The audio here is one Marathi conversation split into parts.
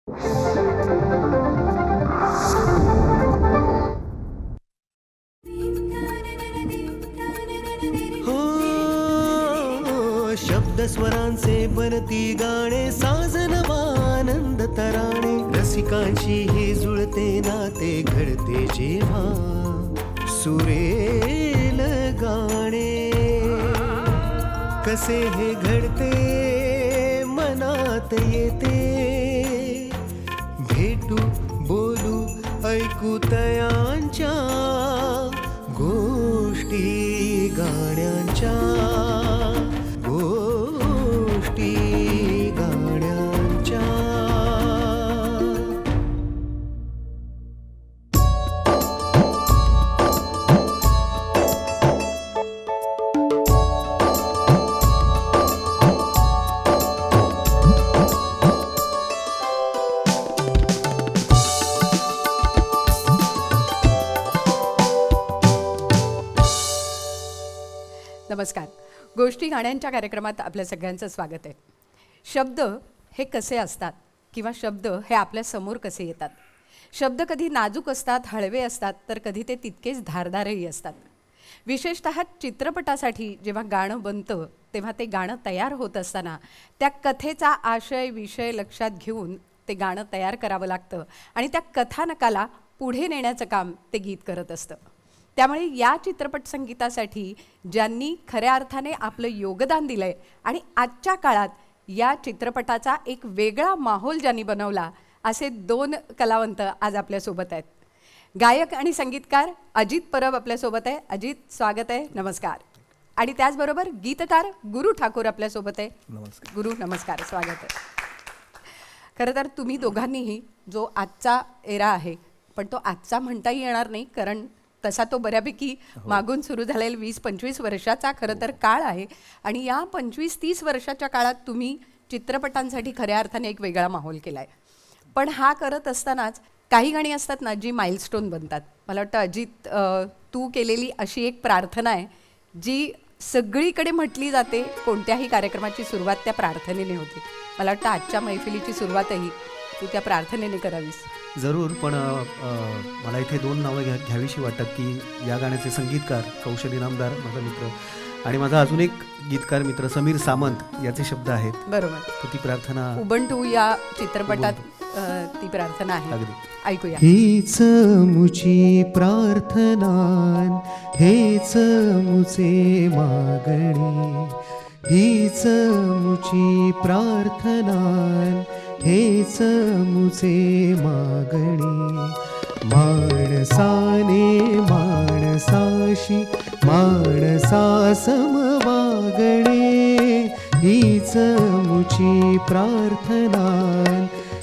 शब्द स्वरांचे बनती गाणे, साजनवानंद तराणे, रसिकांची हे जुळते नाते घडते जेव्हा सुरेल गाणे. कसे हे घडते मनात येते, भेटू बोलू ऐकू तयांच्या गोष्टी गाण्यांच्या, गोष्टी गाण्यांच्या. नमस्कार. गोष्टी गाण्यांच्या कार्यक्रमात आपल्या सगळ्यांचं स्वागत आहे. शब्द हे कसे असतात किंवा शब्द हे आपल्या समोर कसे येतात. शब्द कधी नाजूक असतात, हळवे असतात, तर कधी ते तितकेच धारदारही असतात. विशेषतः चित्रपटासाठी जेव्हा गाणं बनतं तेव्हा ते गाणं तयार होत असताना त्या कथेचा आशय विषय लक्षात घेऊन ते गाणं तयार करावं लागतं आणि त्या कथानकाला पुढे नेण्याचं काम ते गीत करत असतं. त्यामुळे या चित्रपट संगीतासाठी ज्यांनी खऱ्या अर्थाने आपलं योगदान दिलं आहे आणि आजच्या काळात या चित्रपटाचा एक वेगळा माहोल ज्यांनी बनवला, असे 2 कलावंत आज आपल्यासोबत आहेत. गायक आणि संगीतकार अजित परब आपल्यासोबत आहे. अजित, स्वागत आहे, नमस्कार. आणि त्याचबरोबर गीतकार गुरु ठाकूर आपल्यासोबत आहे. नमस्कार. गुरु नमस्कार, स्वागत आहे. खरं तर तुम्ही दोघांनीही जो आजचा एरा आहे, पण तो आजचा म्हणताही येणार नाही, कारण तसा तो बऱ्यापैकी मागून सुरू झालेला 20-25 वर्षाचा खरं तर काळ आहे. आणि या 25-30 वर्षाच्या काळात तुम्ही चित्रपटांसाठी खऱ्या अर्थाने एक वेगळा माहोल केला आहे. पण हा करत असतानाच काही गाणी असतात ना जी माइलस्टोन बनतात. मला वाटतं अजित, तू केलेली अशी एक प्रार्थना आहे जी सगळीकडे म्हटली जाते. कोणत्याही कार्यक्रमाची सुरुवात त्या प्रार्थनेने होते. मला वाटतं आजच्या मैफिलीची सुरुवातही तू त्या प्रार्थनेने करावीस. जरूर. पण मला इथे 2 नावं घ्यावीशी वाटतात की या गाण्याचे संगीतकार कौशल इनामदार माझा मित्र आणि माझा अजून एक गीतकार मित्र समीर सामंत याचे शब्द आहेत. बरोबर. तर ती प्रार्थना उबंटू या चित्रपटात ती प्रार्थना आहे. अगदी ऐकूया. हीच मुची प्रार्थना, हेच मुचे मागणी, हीच मुची प्रार्थना, हेच मुचे मागणी. माणसाने माणसाशी माणसा समवागणे, हीच मुची प्रार्थना,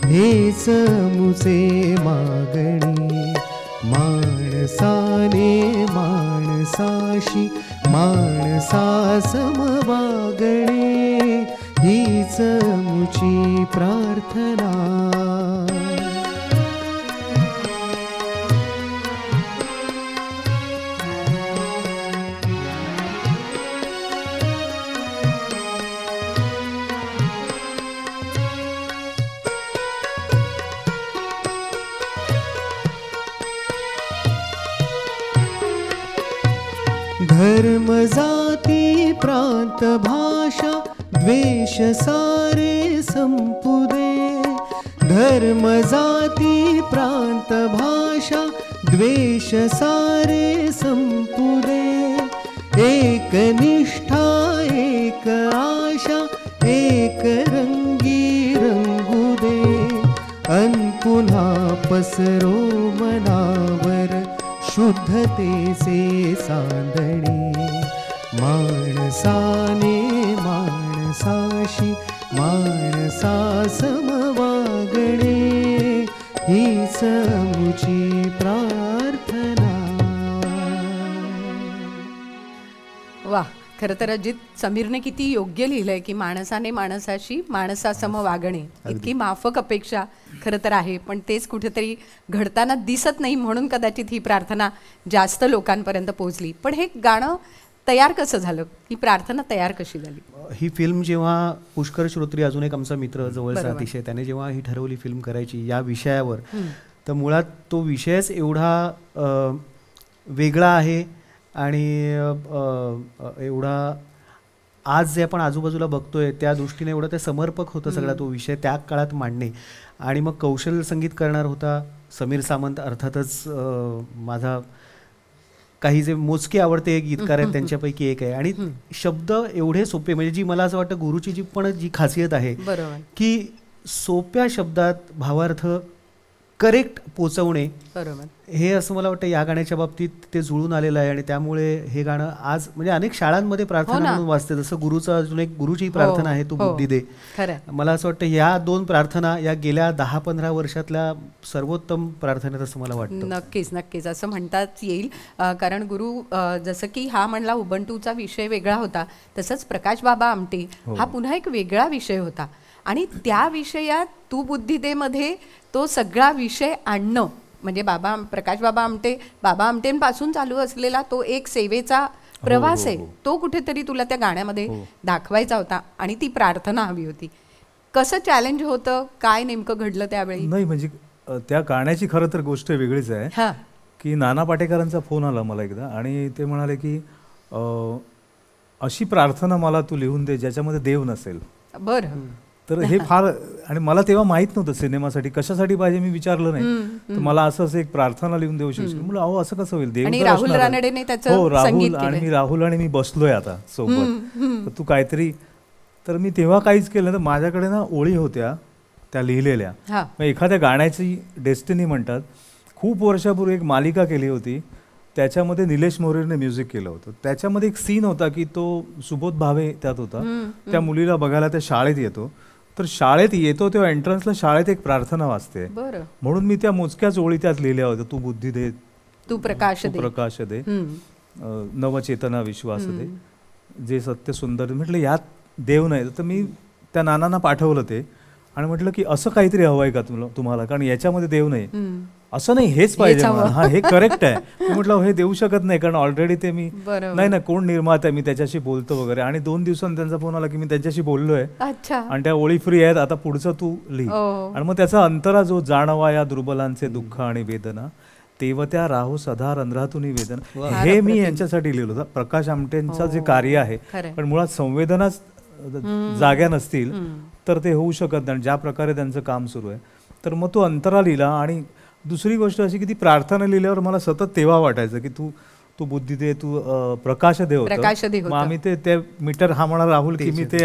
हेच मुचे मागणी. माणसाने माणसाशी माणसा समवागणे, हीच मुची प्रार्थना. धर्म जाती प्रांत भाषा द्वेष सारे संपुदे. धर्म जाती प्रांत भाषा द्वेष सारे संपुदे. एक निष्ठा एक आशा एक रंगी रंगू दे. अन पुन्हा पसरो मनावर शुद्धतेचे सांदणे. माणसाने माणसाशी माणसा समवागणे, हीच मुची प्रार्थना. वा, खरं तर अजित, समीरने किती योग्य लिहिलंय की माणसाने माणसाशी माणसासम वागणे. इतकी माफक अपेक्षा खरं तर आहे, पण तेच कुठेतरी घडताना दिसत नाही, म्हणून कदाचित ही प्रार्थना जास्त लोकांपर्यंत पोहोचली. पण हे गाणं तयार कसं झालं, ही प्रार्थना तयार कशी झाली? ही फिल्म जेव्हा पुष्कर श्रोत्री अजून एक आमचा मित्र जवळचा बरोबर. अतिशय, त्याने जेव्हा ही ठरवली फिल्म करायची या विषयावर, तर मुळात तो विषयच एवढा वेगळा आहे आणि एवढा आज जे आपण आजूबाजूला बघतोय त्या दृष्टीने एवढं ते समर्पक होतं सगळा तो विषय त्या काळात मांडणे. आणि मग कौशल संगीत करणार होता समीर सामंत, अर्थातच माझा काही जे मोजके आवडते गीतकार आहेत त्यांच्यापैकी एक आहे. आणि शब्द एवढे सोपे, म्हणजे जी मला असं वाटतं गुरुची जी पण जी खासियत आहे की सोप्या शब्दात भावार्थ करेक्ट पोचवणे, बरोबर, हे असं मला वाटतं या गाण्याच्या बाबतीत ते जुळून आलेलं आहे. आणि त्यामुळे हे गाणं आज म्हणजे अनेक शाळांमध्ये प्रार्थना म्हणून वाजते, जसं गुरुचं अजून एक गुरुची प्रार्थना आहे, तू बुद्धी दे. मला असं वाटतं या दोन प्रार्थना या गेल्या 10-15 वर्षातल्या सर्वोत्तम प्रार्थनेत असं मला वाटतं. नक्कीच नक्कीच असं म्हणतात येईल. कारण गुरु जसं की हा म्हणला उबंटूचा विषय वेगळा होता, तसंच प्रकाश बाबा आमटे हा पुन्हा एक वेगळा विषय होता. आणि त्या विषयात तू बुद्धी दे मध्ये तो सगळा विषय आणणं म्हणजे प्रकाश बाबा आमटेंपासून चालू असलेला तो एक सेवेचा प्रवास आहे, तो कुठेतरी तुला त्या गाण्यामध्ये दाखवायचा होता आणि ती प्रार्थना हवी होती. कसं चॅलेंज होतं, काय नेमकं घडलं त्यावेळी? नाही म्हणजे त्या गाण्याची खरं तर गोष्ट वेगळीच आहे की नाना पाटेकरांचा फोन आला मला एकदा आणि ते म्हणाले की अशी प्रार्थना मला तू लिहून दे ज्याच्यामध्ये देव नसेल. बरं. तर हे फार, आणि मला तेव्हा माहित नव्हतं सिनेमासाठी कशासाठी पाहिजे, मी विचारलं नाही. तर मला असं एक प्रार्थना लिहून देऊ शकतो. म्हणलं अहो असं कसं होईल, देव राहुल रानडेने त्याचं हो राहुल आणि मी राहुल आणि मी बसलोय आता सोबत, तू काहीतरी. तर मी तेव्हा काहीच केलं, तर माझ्याकडे ना ओळी होत्या त्या लिहिलेल्या. एखाद्या गाण्याची डेस्टिनी म्हणतात, खूप वर्षापूर्वी एक मालिका केली होती, त्याच्यामध्ये निलेश मोरेने म्युझिक केलं होतं. त्याच्यामध्ये एक सीन होता की तो सुबोध भावे त्यात होता, त्या मुलीला बघायला त्या शाळेत येतो. तर शाळेत येतो तेव्हा एंट्रन्सला शाळेत एक प्रार्थना वाचते, म्हणून मी त्या मोजक्याच ओळी त्यात लिहिल्या होत्या. तू बुद्धी दे, तू प्रकाश दे, नवचेतना विश्वास दे, जे सत्य सुंदर. म्हटलं यात देव नाही. तर मी त्या नानांना पाठवलं ते आणि म्हटलं की असं काहीतरी हवं आहे का तुम्हाला, कारण याच्यामध्ये देव नाही. असं नाही, हेच पाहिजे मला, हे करेक्ट आहे. मी म्हटलं हे देऊ शकत नाही, कारण ऑलरेडी ते मी नाही ना, कोण निर्माता आहे, मी त्याच्याशी बोलतो वगैरे. आणि 2 दिवसांनी त्यांचा फोन आला की मी त्यांच्याशी बोललोय आणि त्या ओळी फ्री आहेत, आता पुढचं तू लिह. आणि मग त्याचा अंतरा जो जाणवा या दुर्बलांचे दुःख आणि वेदना, तेव्हा त्या राहू सदा रंध्रातून वेदना, हे मी यांच्यासाठी लिहिलं होतं. प्रकाश आमटेंचं जे कार्य आहे, पण मुळात संवेदनाच जाग्या नसतील तर ते होऊ शकत नाही, ज्या प्रकारे त्यांचं काम सुरू आहे. तर मग तो अंतरा लिहिला. आणि दुसरी गोष्ट अशी की ती प्रार्थना लिहिल्यावर मला सतत तेव्हा वाटायचं की तू बुद्धी दे, तू प्रकाश दे होतं. मग आम्ही ते मीटर हा म्हणा राहुल की मी ते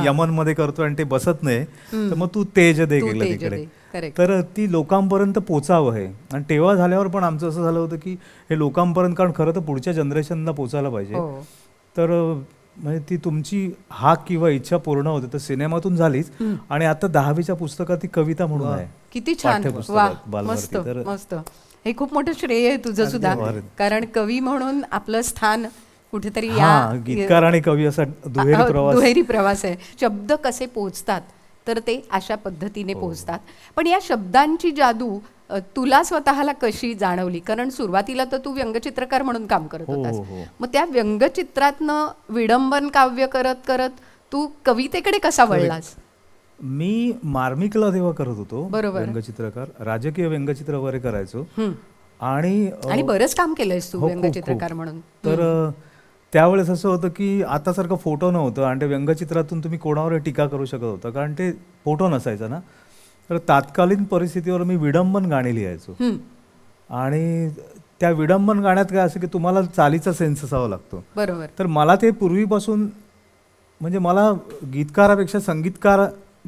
यमन मध्ये करतो आणि ते बसत नाही, तर मग तू तेज दे गेलं तिकडे. तर ती लोकांपर्यंत पोचावं आहे. आणि तेव्हा झाल्यावर पण आमचं असं झालं होतं की हे लोकांपर्यंत, कारण खरं तर पुढच्या जनरेशनला पोचायला पाहिजे. तर म्हणजे ती तुमची हाक किंवा इच्छा पूर्ण होते, तर सिनेमातून झालीच. आणि आता 10वीच्या पुस्तकात ती कविता म्हणून आहे. किती छान, मस्त मस्त. हे खूप मोठं श्रेय आहे तुझं सुद्धा, कारण कवी म्हणून आपलं स्थान कुठेतरी गीतकार आणि कवी असा दुहेरी प्रवास आहे. शब्द कसे पोहोचतात तर ते अशा पद्धतीने पोहोचतात. पण या शब्दांची जादू तुला स्वतःला कशी जाणवली? कारण सुरुवातीला तर तू व्यंगचित्रकार म्हणून काम करत होतास, मग त्या व्यंगचित्रातनं विडंबन काव्य करत करत तू कवितेकडे कसा वळलास? मी मार्मिकला तेव्हा करत होतो व्यंगचित्रकार, राजकीय व्यंगचित्र वगैरे करायचो. आणि बरंच काम केलंयस तू व्यंगचित्रकार म्हणून. तर त्यावेळेस असं होतं की आता सारखं फोटो नव्हतं आणि ते व्यंगचित्रातून तुम्ही कोणावर टीका करू शकत होता, कारण ते फोटो नसायचा ना. तर तात्कालीन परिस्थितीवर मी विडंबन गाणी लिहायचो. आणि त्या विडंबन गाण्यात काय असं की तुम्हाला चालीचा सेन्स असावा लागतो. बरोबर. तर मला ते पूर्वीपासून, म्हणजे मला गीतकारापेक्षा संगीतकार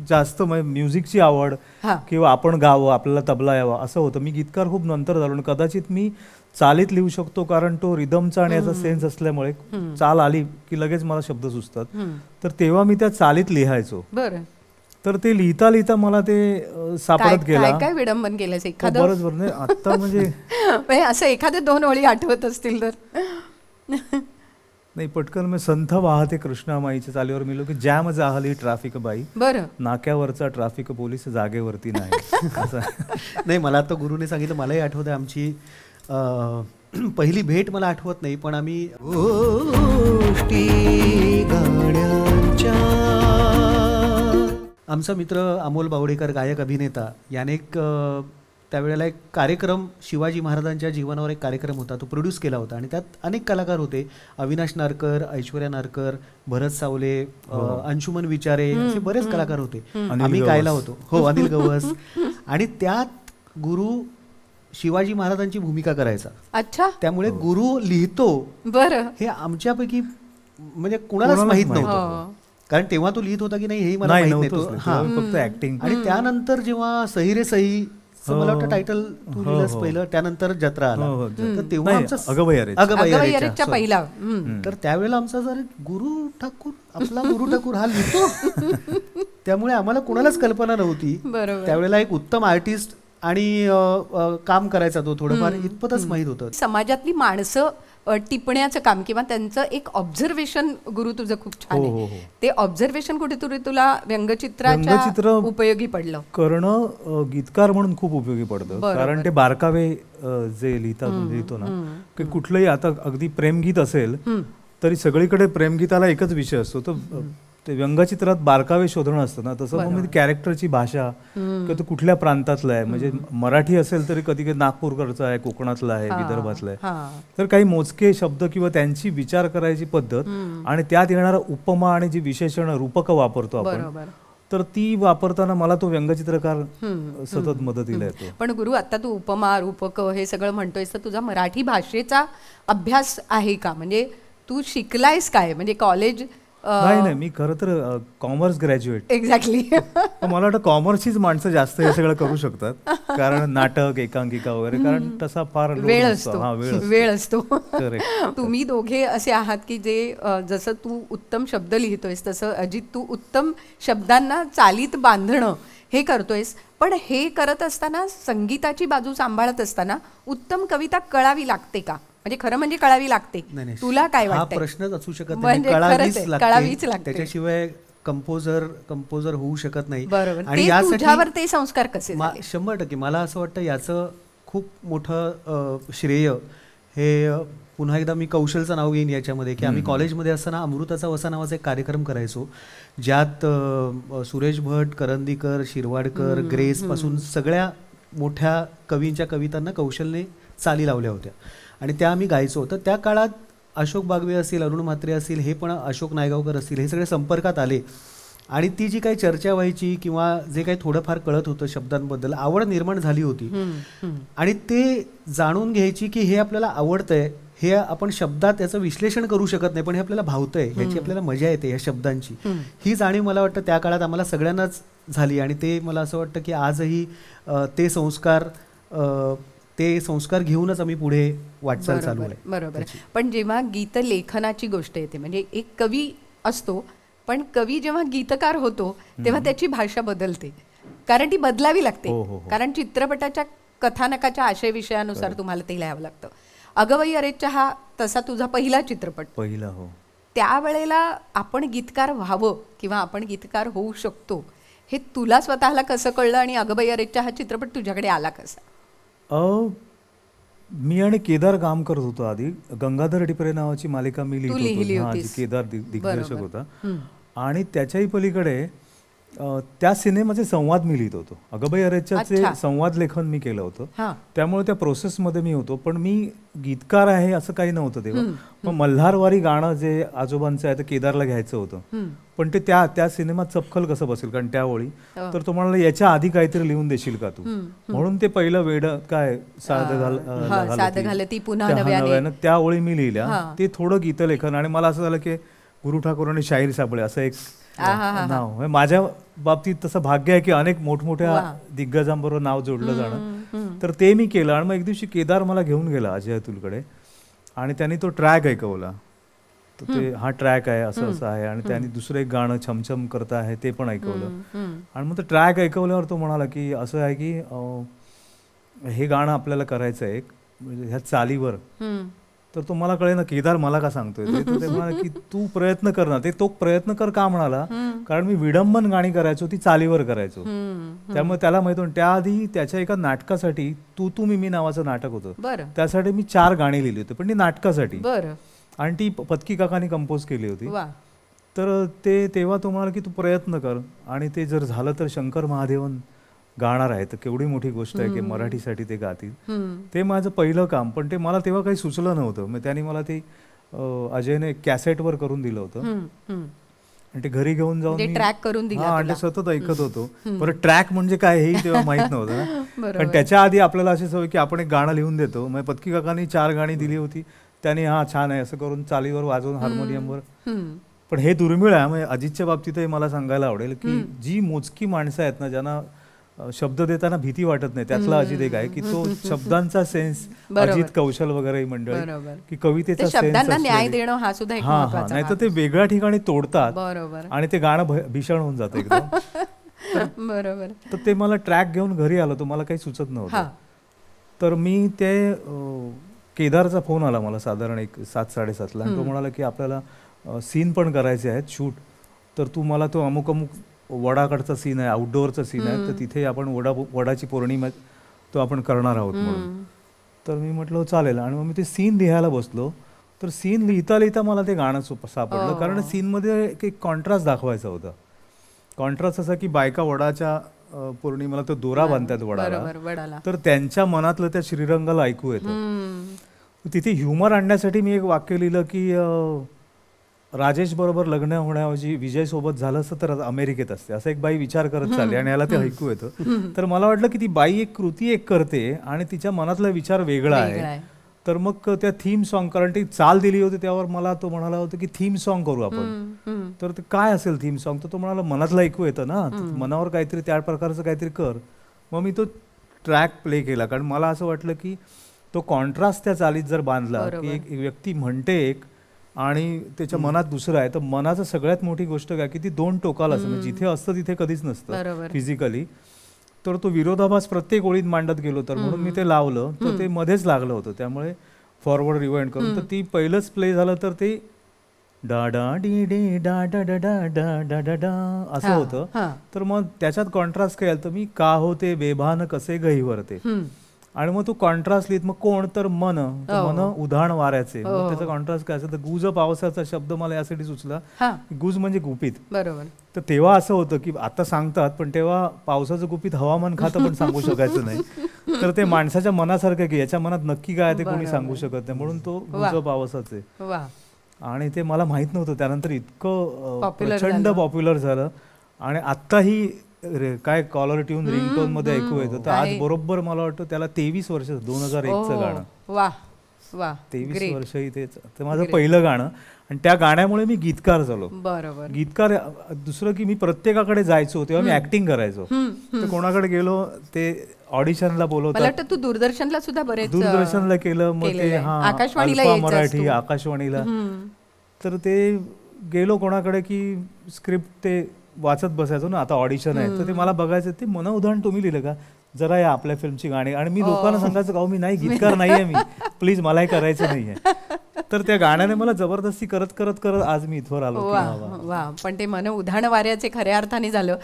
जास्त, म्हणजे म्युझिकची आवड किंवा आपण गावं, आपल्याला तबला यावा असं होतं. मी गीतकार खूप नंतर झालो आणि कदाचित मी चालीत लिहू शकतो, कारण तो रिदमचा आणि याचा सेन्स असल्यामुळे चाल आली की लगेच मला शब्द सुचतात. तर तेव्हा मी त्या चालीत लिहायचो. बरं. तर ते लिहिता लिहिता मला ते सापडत गेला. काय विडंबन केलंस एखादं? बरोबर नाही आता म्हणजे असं एखाद्या 2 ओळी आठवत असतील तर? नाही, पटकन मी संथ वाहते कृष्णामाईच्या चालीवर मिलो की जॅम जाहली ट्रॅफिक बाई, बरं, नाक्यावरचा ट्रॅफिक पोलीस जागेवरती नाही. नाही, मला आता गुरुने सांगितलं, मलाही आठवतं आमची पहिली भेट मला आठवत नाही, पण आम्ही गोष्टी गाण्यांच्या, आमचा मित्र अमोल बावडेकर, गायक अभिनेता, याने एक त्यावेळेला एक कार्यक्रम, शिवाजी महाराजांच्या जीवनावर एक कार्यक्रम होता, तो प्रोड्यूस केला होता आणि त्यात अनेक कलाकार होते. अविनाश नारकर, ऐश्वर्या नारकर, भरत सावले, अंशुमन विचारे, असे बरेच कलाकार होते. आम्ही गायला होतो. हो, अनिल गवस. आणि त्यात गुरु शिवाजी महाराजांची भूमिका करायचा. अच्छा. त्यामुळे गुरु लिहितो बरं हे आमच्यापैकी म्हणजे कुणालाच माहित नव्हतं, कारण तेव्हा तो लिहित होता की नाही हेही मला माहित नव्हतं. हा, फक्त ऍक्टिंग. आणि त्यानंतर जेव्हा सही रे सही मला वाटतं टायटल तू लिहिलंस पहिलं, त्यानंतर जत्रा आला, तर तेव्हा आमचा अगबैयारेच्या पहिला. तर त्यावेळेला आमचा जर गुरु ठाकूर, आपला गुरु ठाकूर हा लिहितो, त्यामुळे आम्हाला कुणालाच कल्पना नव्हती. त्यावेळेला एक उत्तम आर्टिस्ट आणि काम करायचा तो, थोडंफार इतपतच माहित होतं. समाजातली माणसं टिपण्याचं काम किंवा त्यांचं एक ऑब्झर्वेशन गुरु तुझं खूप छान आहे. ते ऑब्झर्वेशन कुठेतरी तुला व्यंगचित्राच्या उपयोगी पडलं. करणं गीतकार म्हणून खूप उपयोगी पडतं, कारण ते बारकावे जे लिहितो ना, की कुठलंही आता अगदी प्रेमगीत असेल तरी सगळीकडे प्रेमगीताला एकच विषय असतो, तर ते व्यंगचित्रात बारकावे शोधणं असतं ना, तसं मग कॅरेक्टरची भाषा किंवा तो कुठल्या प्रांतातला आहे, म्हणजे मराठी असेल तरी कधी कधी नागपूरकडचा आहे, कोकणातला आहे, विदर्भातला आहे, तर काही मोजके शब्द किंवा त्यांची विचार करायची पद्धत आणि त्यात येणारा उपमा आणि जी विशेषण रूपक वापरतो आपण, तर ती वापरताना मला तो व्यंगचित्रकार सतत मदतीला येतो. पण गुरु, आता तू उपमा रूपक हे सगळं म्हणतोयस, तर तुझा मराठी भाषेचा अभ्यास आहे का? म्हणजे तू शिकलायस काय? म्हणजे कॉलेज? नाही, मी खरं तर कॉमर्स ग्रॅज्युएट. एक्झॅक्टली. मला वाटतं कॉमर्सचीच माणसं जास्त हे सगळं करू शकतात, कारण नाटक, एकांकिका वगैरे, कारण तसा फार वेळ असतो. तुम्ही दोघे असे आहात की जे, जसं तू उत्तम शब्द लिहितोयस तसं अजित, तू उत्तम शब्दांना चालीत बांधणं हे करतोयस, पण हे करत असताना, संगीताची बाजू सांभाळत असताना उत्तम कविता कळावी लागते का? म्हणजे खरं म्हणजे कळावी लागते. तुला काय वाटतं? हा प्रश्नच असू शकत नाही. म्हणजे कळावीच लागते. त्याच्याशिवाय कंपोजर होऊ शकत नाही. आणि तुझ्यावर ते संस्कार कसे? 100% मला असं वाटतं याचं खूप मोठं श्रेय हे, पुन्हा एकदा मी कौशलचं नाव घेईन याच्यामध्ये, की आम्ही कॉलेजमध्ये असताना अमृताचा वसा नावाचा एक कार्यक्रम करायचो, ज्यात सुरेश भट, करंदीकर, शिरवाडकर, ग्रेस पासून सगळ्या मोठ्या कवींच्या कवितांना कौशलने चाली लावल्या होत्या आणि त्या आम्ही गायचो. तर त्या काळात अशोक बागवे असतील, अरुण म्हात्रे असतील, हे पण अशोक नायगावकर असतील, हे सगळे संपर्कात आले आणि ती जी काही चर्चा व्हायची किंवा जे काही थोडंफार कळत होतं शब्दांबद्दल, आवड निर्माण झाली होती. आणि ते जाणून घ्यायची की हे आपल्याला आवडतंय, हे आपण शब्दात याचं विश्लेषण करू शकत नाही, पण हे आपल्याला भावतंय, ह्याची आपल्याला मजा येते या शब्दांची, ही जाणीव मला वाटतं त्या काळात आम्हाला सगळ्यांनाच झाली. आणि ते मला असं वाटतं की आजही ते संस्कार घेऊनच आम्ही पुढे वाटचाल चालू आहे. बरोबर. पण जेव्हा गीत लेखनाची गोष्ट येते, म्हणजे एक कवी असतो, पण कवी जेव्हा गीतकार होतो तेव्हा त्याची भाषा बदलते, कारण ती बदलावी लागते. कारण चित्रपटाच्या कथानकाच्या आशय विषयानुसार तुम्हाला ते लिहावं लागतं. अगवई अरेच्या हा तसा तुझा पहिला चित्रपट. पहिला. हो. त्यावेळेला आपण गीतकार व्हावं किंवा आपण गीतकार होऊ शकतो हे तुला स्वतःला कसं कळलं आणि अगवई अरेच्या हा चित्रपट तुझ्याकडे आला कसा? मी आणि केदार काम करत होतो आधी. गंगाधर टिपरे नावाची मालिका मी लिहिली होती, केदार दिग्दर्शक होता. आणि त्याच्याही पलीकडे त्या सिनेमाचे संवाद मी लिहित होतो. अगबई अरेच्याचे संवाद लेखन मी केलं होतं, त्यामुळे त्या प्रोसेसमध्ये मी होतो. पण मी गीतकार आहे असं काही नव्हतं तेव्हा. मग मल्हारवारी गाणं जे आजोबांचं आहे ते केदारला घ्यायचं होतं, पण ते त्या सिनेमात चपखल कसं बसेल, कारण त्या ओळी, तर तो म्हणाला याच्या आधी काहीतरी लिहून देशील का तू, म्हणून ते पहिलं वेड काय साध घालती पुन्हा नव्यानं, त्या ओळी मी लिहिल्या. ते थोडं गीतलेखन. आणि मला असं झालं की गुरु ठाकूर आणि शाहीर साबळे असं एक नाव. माझ्या बाबतीत तसं भाग्य आहे की अनेक मोठमोठ्या दिग्गजांबरोबर नाव जोडलं जाणं, तर ते मी केलं. आणि मग एक दिवशी केदार मला घेऊन गेला अजय अतुलकडे आणि त्यांनी तो ट्रॅक ऐकवला. तर ते हा ट्रॅक आहे असं असं आहे, आणि त्यांनी दुसरं एक गाणं छमछम करता आहे ते पण ऐकवलं. आणि मग तो ट्रॅक ऐकवल्यावर तो म्हणाला की असं आहे की हे गाणं आपल्याला करायचं आहे म्हणजे ह्या चालीवर तर तो मला कळे ना केदार मला का सांगतोय ते. तर ते म्हणाले की तू प्रयत्न कर ना. ते तो प्रयत्न कर का म्हणाला, कारण मी विडंबन गाणी करायचो ती चालीवर करायचो. त्यामुळे त्याला माहित होतं. त्याआधी त्याच्या एका नाटकासाठी तू तू मी नावाचं नाटक होतं, त्यासाठी मी 4 गाणी लिहिली होती, पण ती नाटकासाठी, आणि ती पत्की काकांनी कंपोज केली होती. तर ते तेव्हा तो म्हणाला की तू प्रयत्न कर, आणि ते जर झालं तर शंकर महादेवन गाणार आहे, तर केवढी मोठी गोष्ट आहे की मराठीसाठी ते गातील. ते माझं पहिलं काम, पण ते मला तेव्हा काही सुचलं नव्हतं. मग त्यांनी मला ते अजयने कॅसेटवर करून दिलं होतं, आणि ते घरी घेऊन जाऊन ट्रॅक करून दिलं, आणि ते सतत ऐकत होतो. बरं, ट्रॅक म्हणजे काय हेही तेव्हा माहित नव्हतं ना. पण त्याच्या आधी आपल्याला अशी सवय की आपण एक गाणं लिहून देतो. मग पत्की काकांनी 4 गाणी दिली होती, त्यांनी हा छान आहे असं करून चालीवर वाजवून हार्मोनियमवर. पण हे दुर्मिळ आहे. म्हणजे अजितच्या बाबतीतही मला सांगायला आवडेल की जी मोजकी माणसं आहेत ना ज्यांना शब्द देताना भीती वाटत नाही, त्यातला अजित एक आहे की तो शब्दांचा सेन्स, अजित कौशल वगैरे मंडळी, की कवितेचा सेन्स न्याय देणं हा सुद्धा एक महत्त्वाचा भाग. नाही तर ते वेगळ्या ठिकाणी तोडतात आणि ते गाणं भीषण होऊन जातं एकदम. बरोबर. तर ते मला ट्रॅक घेऊन घरी आलो, तो मला काही सुचत नव्हतं. तर मी ते केदारचा फोन आला मला साधारण 7-7:30ला. तो म्हणाला की आपल्याला सीन पण करायचे आहेत, शूट, तर तू मला तो अमुक अमुक वडाकडचा सीन आहे, आउटडोअरचा सीन आहे, तर तिथे आपण वडाची पौर्णिमा तो आपण करणार आहोत म्हणून. तर मी म्हटलं चालेल, आणि मग मी ते सीन लिहायला बसलो. तर सीन लिहिता लिहिता मला ते गाणं सापडलं, कारण सीनमध्ये एक कॉन्ट्रास्ट दाखवायचा होता. कॉन्ट्रास्ट असा की बायका वडाच्या पौर्णिमेला तो दोरा बांधतात वडाला, तर त्यांच्या मनातलं त्या श्रीरंगाला ऐकू येतं. तिथे ह्युमर आणण्यासाठी मी एक वाक्य लिहिलं की राजेश बरोबर लग्न होण्याऐवजी विजय सोबत झालं असतं तर अमेरिकेत असते, असं एक बाई विचार करत चालली, आणि याला ते ऐकू येतं. तर मला वाटलं की ती बाई एक कृती एक करते आणि तिच्या मनातला विचार वेगळा आहे. तर मग त्या थीम सॉन्ग, कारण ती चाल दिली होती त्यावर मला तो म्हणाला होता की थीम सॉन्ग करू आपण. तर ते काय असेल थीम सॉन्ग, तर तो म्हणाला मनातलं ऐकू येतं ना, मनावर काहीतरी त्या प्रकारचं काहीतरी कर. मग मी तो ट्रॅक प्ले केला, कारण मला असं वाटलं की तो कॉन्ट्रास्ट त्या चालीत जर बांधला की एक व्यक्ती म्हणते एक आणि त्याच्या मनात दुसरं आहे, तर मनाचं सगळ्यात मोठी गोष्ट काय की ती 2 टोकाला असतं, म्हणजे जिथे असतं तिथे कधीच नसतं फिजिकली. तर तो विरोधाभास प्रत्येक ओळीत मांडत गेलो, तर म्हणून मी ते लावलं, तर ते मध्येच लागलं होतं. त्यामुळे फॉरवर्ड रिवाइंड करून तर ती पहिलंच प्ले झालं, तर ते डा डा डी डे डा डा डा डा डा डा डा डा असं होतं. तर मग त्याच्यात कॉन्ट्रास्ट काय आलं, तर मी का होते बेभान कसे गहिवरते, आणि मग तो कॉन्ट्रास्ट लिहित मग कोण, तर मन उधाण वाऱ्याचे. त्याचा कॉन्ट्रास्ट काय असेल, तर गुज पावसाचा शब्द मला यासाठी सुचला, गुज म्हणजे गुपित. बरोबर. तर तेव्हा असं होतं की आता सांगतात, पण तेव्हा पावसाचं गुपित हवामान खातं पण सांगू शकायचं नाही. तर ते माणसाच्या मनासारखं की याच्या मनात नक्की काय ते कोणी सांगू शकत नाही, म्हणून तो गुज पावसाचे. आणि ते मला माहित नव्हतं, त्यानंतर इतकं प्रचंड पॉप्युलर झालं, आणि आत्ताही काय कॉलर ट्यून रिंगटोन मध्ये ऐकू येतं. तर आज बरोबर मला वाटतं त्याला 23 वर्ष, 2001चं गाणं. 23 वर्ष तेच माझं पहिलं गाणं, आणि त्या गाण्यामुळे मी गीतकार झालो. बरोबर. गीतकार दुसरं की मी प्रत्येकाकडे जायचो, तेव्हा मी ऍक्टिंग करायचो. तर कोणाकडे गेलो ते ऑडिशनला बोलवतात. तू दूरदर्शनला सुद्धा बरेच दूरदर्शनला केलं, मग ते आकाशवाणीला मराठी, आकाशवाणीला. तर ते गेलो कोणाकडे की स्क्रिप्ट ते वाचत बसायचो ना, आता ऑडिशन आहे, तर ते मला बघायचं, ते मन उदाहरण तुम्ही लिहिलं का, जरा या आपल्या फिल्मची गाणी. आणि मी लोकांना सांगायचं का मी नाही, गीतकार नाहीये मी, प्लीज मला हे करायचं नाहीये. तर त्या गाण्याने मला जबरदस्ती करत करत करत आज मी इथवर आलो. वा. पण ते मन उधाण वाऱ्याचे खऱ्या अर्थाने झालं.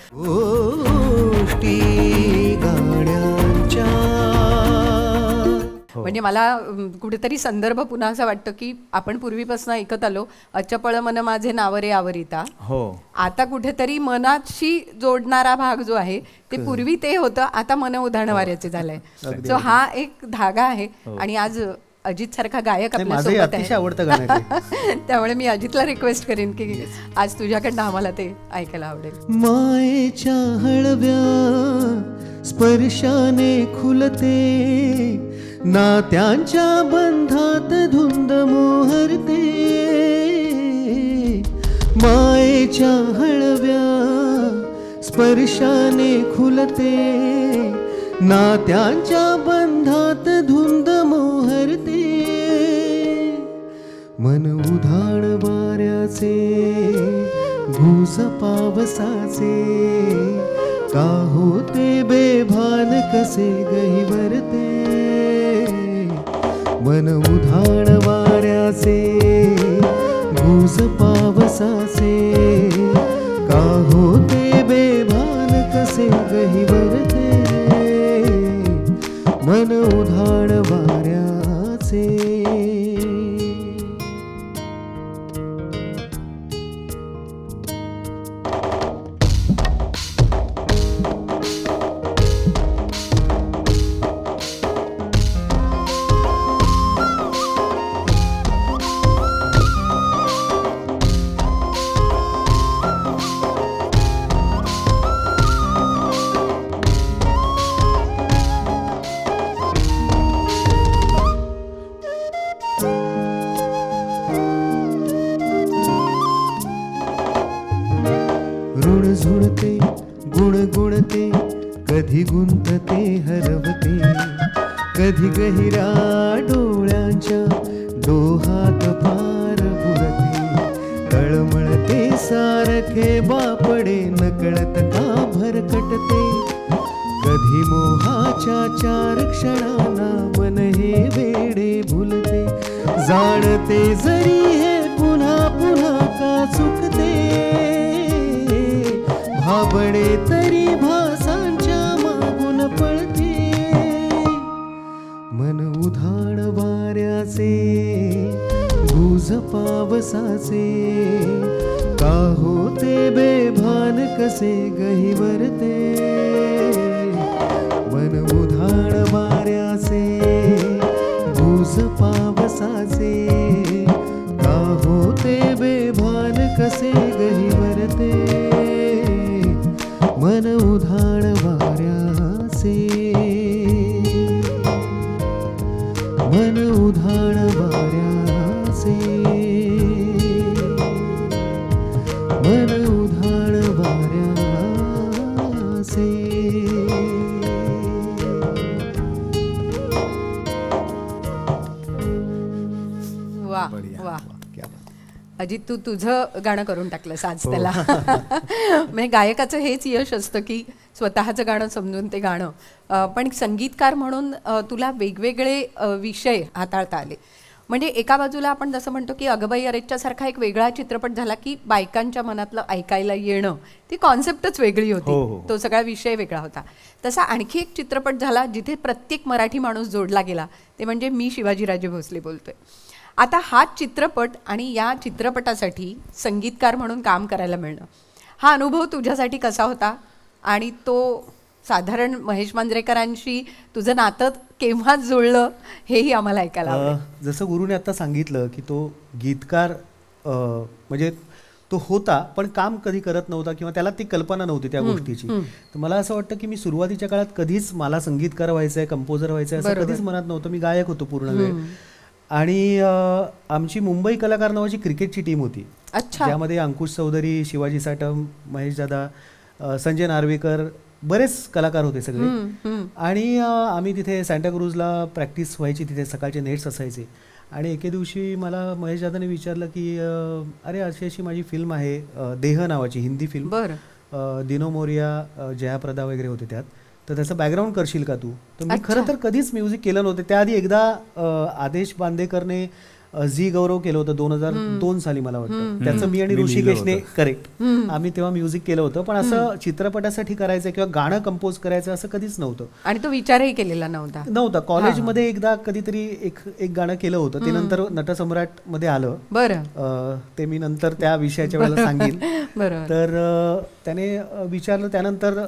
म्हणजे मला कुठेतरी संदर्भ पुन्हा असं वाटतं की आपण पूर्वीपासून ऐकत आलो, अचपळ मन माझे नावरे आवरिता. हो. आता कुठेतरी मनाशी जोडणारा भाग जो आहे ते पूर्वी ते होतं, आता मन उधाण वाऱ्याचे झालंय. सो हा एक धागा आहे. आणि आज अजित सारखा गायक आपल्यासोबत आहे, त्यामुळे मी अजितला रिक्वेस्ट करेन की आज तुझ्याकडनं आम्हाला ते ऐकायला आवडेल. मायेच्या हळव्या स्पर्शाने खुलते, नात्यांच्या बंधात धुंद मोहरते. मायेच्या हळव्या स्पर्शाने खुलते, नात्यांच्या बंधात धुंद मोहरते. मन उधाण वाऱ्याचे घुस पावसाचे, का होते बेभान कसे गहिवरते. मन उधाण वाऱ्याचे बंधाचे भूस पावसाचे का होते बेभान कसे गहिवरते मन उधाण वाऱ्याचे ऋण झुणते गुणगुणते कधी गुंतते हरवते कधी गहिरा डोळ्यांच्या डोहात पार बुडते तळमळते सारखे बापडे नकळत का भरकटते कधी मोहाच्या चार क्षणांना मन हे वेडे भुलते जाणते जरी हे पुन्हा पुन्हा का चुकते भाबडे तरी भासांच्या मागून पळते मन उधाण वाऱ्याचे भूज पावसाचे का होते बेभान कसे गहिवरते मन उधाण वाऱ्याचे भूज पावसाचे का होते बेभान कसे गहिवरते मन उधाण वाऱ्याचे मन उधाण वाऱ्याचे मन उधाण वाऱ्याचे वा वा अजित तू तुझं गाणं करून टाकलंस आज त्याला म्हणजे गायकाचं हेच यश असतं की स्वतःचं गाणं समजून ते गाणं पण संगीतकार म्हणून तुला वेगवेगळे विषय हाताळता आले म्हणजे एका बाजूला आपण जसं म्हणतो की अगबाई अरेच्च्यासारखा एक वेगळा चित्रपट झाला की बायकांच्या मनातलं ऐकायला येणं ती कॉन्सेप्टच वेगळी होती तो सगळा विषय वेगळा होता तसा आणखी एक चित्रपट झाला जिथे प्रत्येक मराठी माणूस जोडला गेला ते म्हणजे मी शिवाजीराजे भोसले बोलतोय आता हा चित्रपट आणि या चित्रपटासाठी संगीतकार म्हणून काम करायला मिळणं हा अनुभव तुझ्यासाठी कसा होता आणि तो साधारण महेश मांजरेकरांशी तुझं नातं केव्हा जुळलं हेही आम्हाला ऐकायला आवडेल. जसं गुरुने आता सांगितलं की तो गीतकार म्हणजे तो होता पण काम कधी करत नव्हता किंवा त्याला ती कल्पना नव्हती त्या गोष्टीची तर मला असं वाटतं की मी सुरुवातीच्या काळात कधीच मला संगीतकार व्हायचं आहे कंपोजर व्हायचं आहे असं कधीच मनात नव्हतं. मी गायक होतो पूर्ण वेळ आणि आमची मुंबई कलाकार नावाची क्रिकेटची टीम होती ज्यामध्ये अंकुश चौधरी शिवाजी साटम महेश दादा संजय नार्वेकर बरेच कलाकार होते सगळे आणि आम्ही तिथे सँटाक्रूजला प्रॅक्टिस व्हायची तिथे सकाळचे नेट्स असायचे आणि एके दिवशी मला महेश दादाने विचारलं की अरे अशी अशी माझी फिल्म आहे देह नावाची हिंदी फिल्म दिनो मोरिया जयाप्रदा वगैरे होते त्यात तर त्याचं बॅकग्राऊंड करशील का तू. तर मी खरं तर कधीच म्युझिक केलं नव्हतं. त्याआधी एकदा आदेश बांदेकरने झी गौरव केलं होतं 2002 साली मला वाटतं. त्याचं मी आणि ऋषिकेशने करेक्ट आम्ही तेव्हा म्युझिक केलं होतं पण असं चित्रपटासाठी करायचं किंवा गाणं कंपोज करायचं असं कधीच नव्हतं आणि तो विचारही केलेला नव्हता. कॉलेजमध्ये एकदा कधीतरी एक गाणं केलं होतं ते नंतर नटसम्राट मध्ये आलं. बरं ते मी नंतर त्या विषयाच्या वेळेला सांगेन. तर त्याने विचारलं त्यानंतर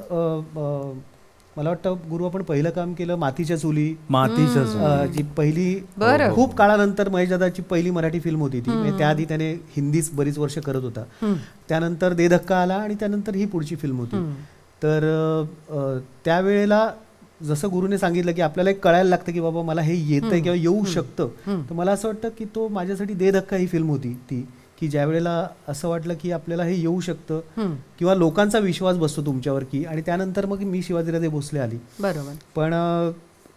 मला वाटतं गुरु आपण पहिलं काम केलं मातीच्या चुली जी पहिली खूप काळानंतर महेशदादाची पहिली मराठी फिल्म होती ती. त्याआधी त्याने हिंदीच बरीच वर्ष करत होता. त्यानंतर दे धक्का आला आणि त्यानंतर ही पुढची फिल्म होती. तर त्यावेळेला जसं गुरुने सांगितलं की आपल्याला एक कळायला लागतं की बाबा मला हे येतंय किंवा येऊ शकतं. तर मला असं वाटतं की तो माझ्यासाठी दे धक्का ही फिल्म होती ती की ज्या वेळेला असं वाटलं की आपल्याला हे येऊ शकतं किंवा लोकांचा विश्वास बसतो तुमच्यावर की आणि त्यानंतर मग मी शिवाजीराजे भोसले आली. बरोबर. पण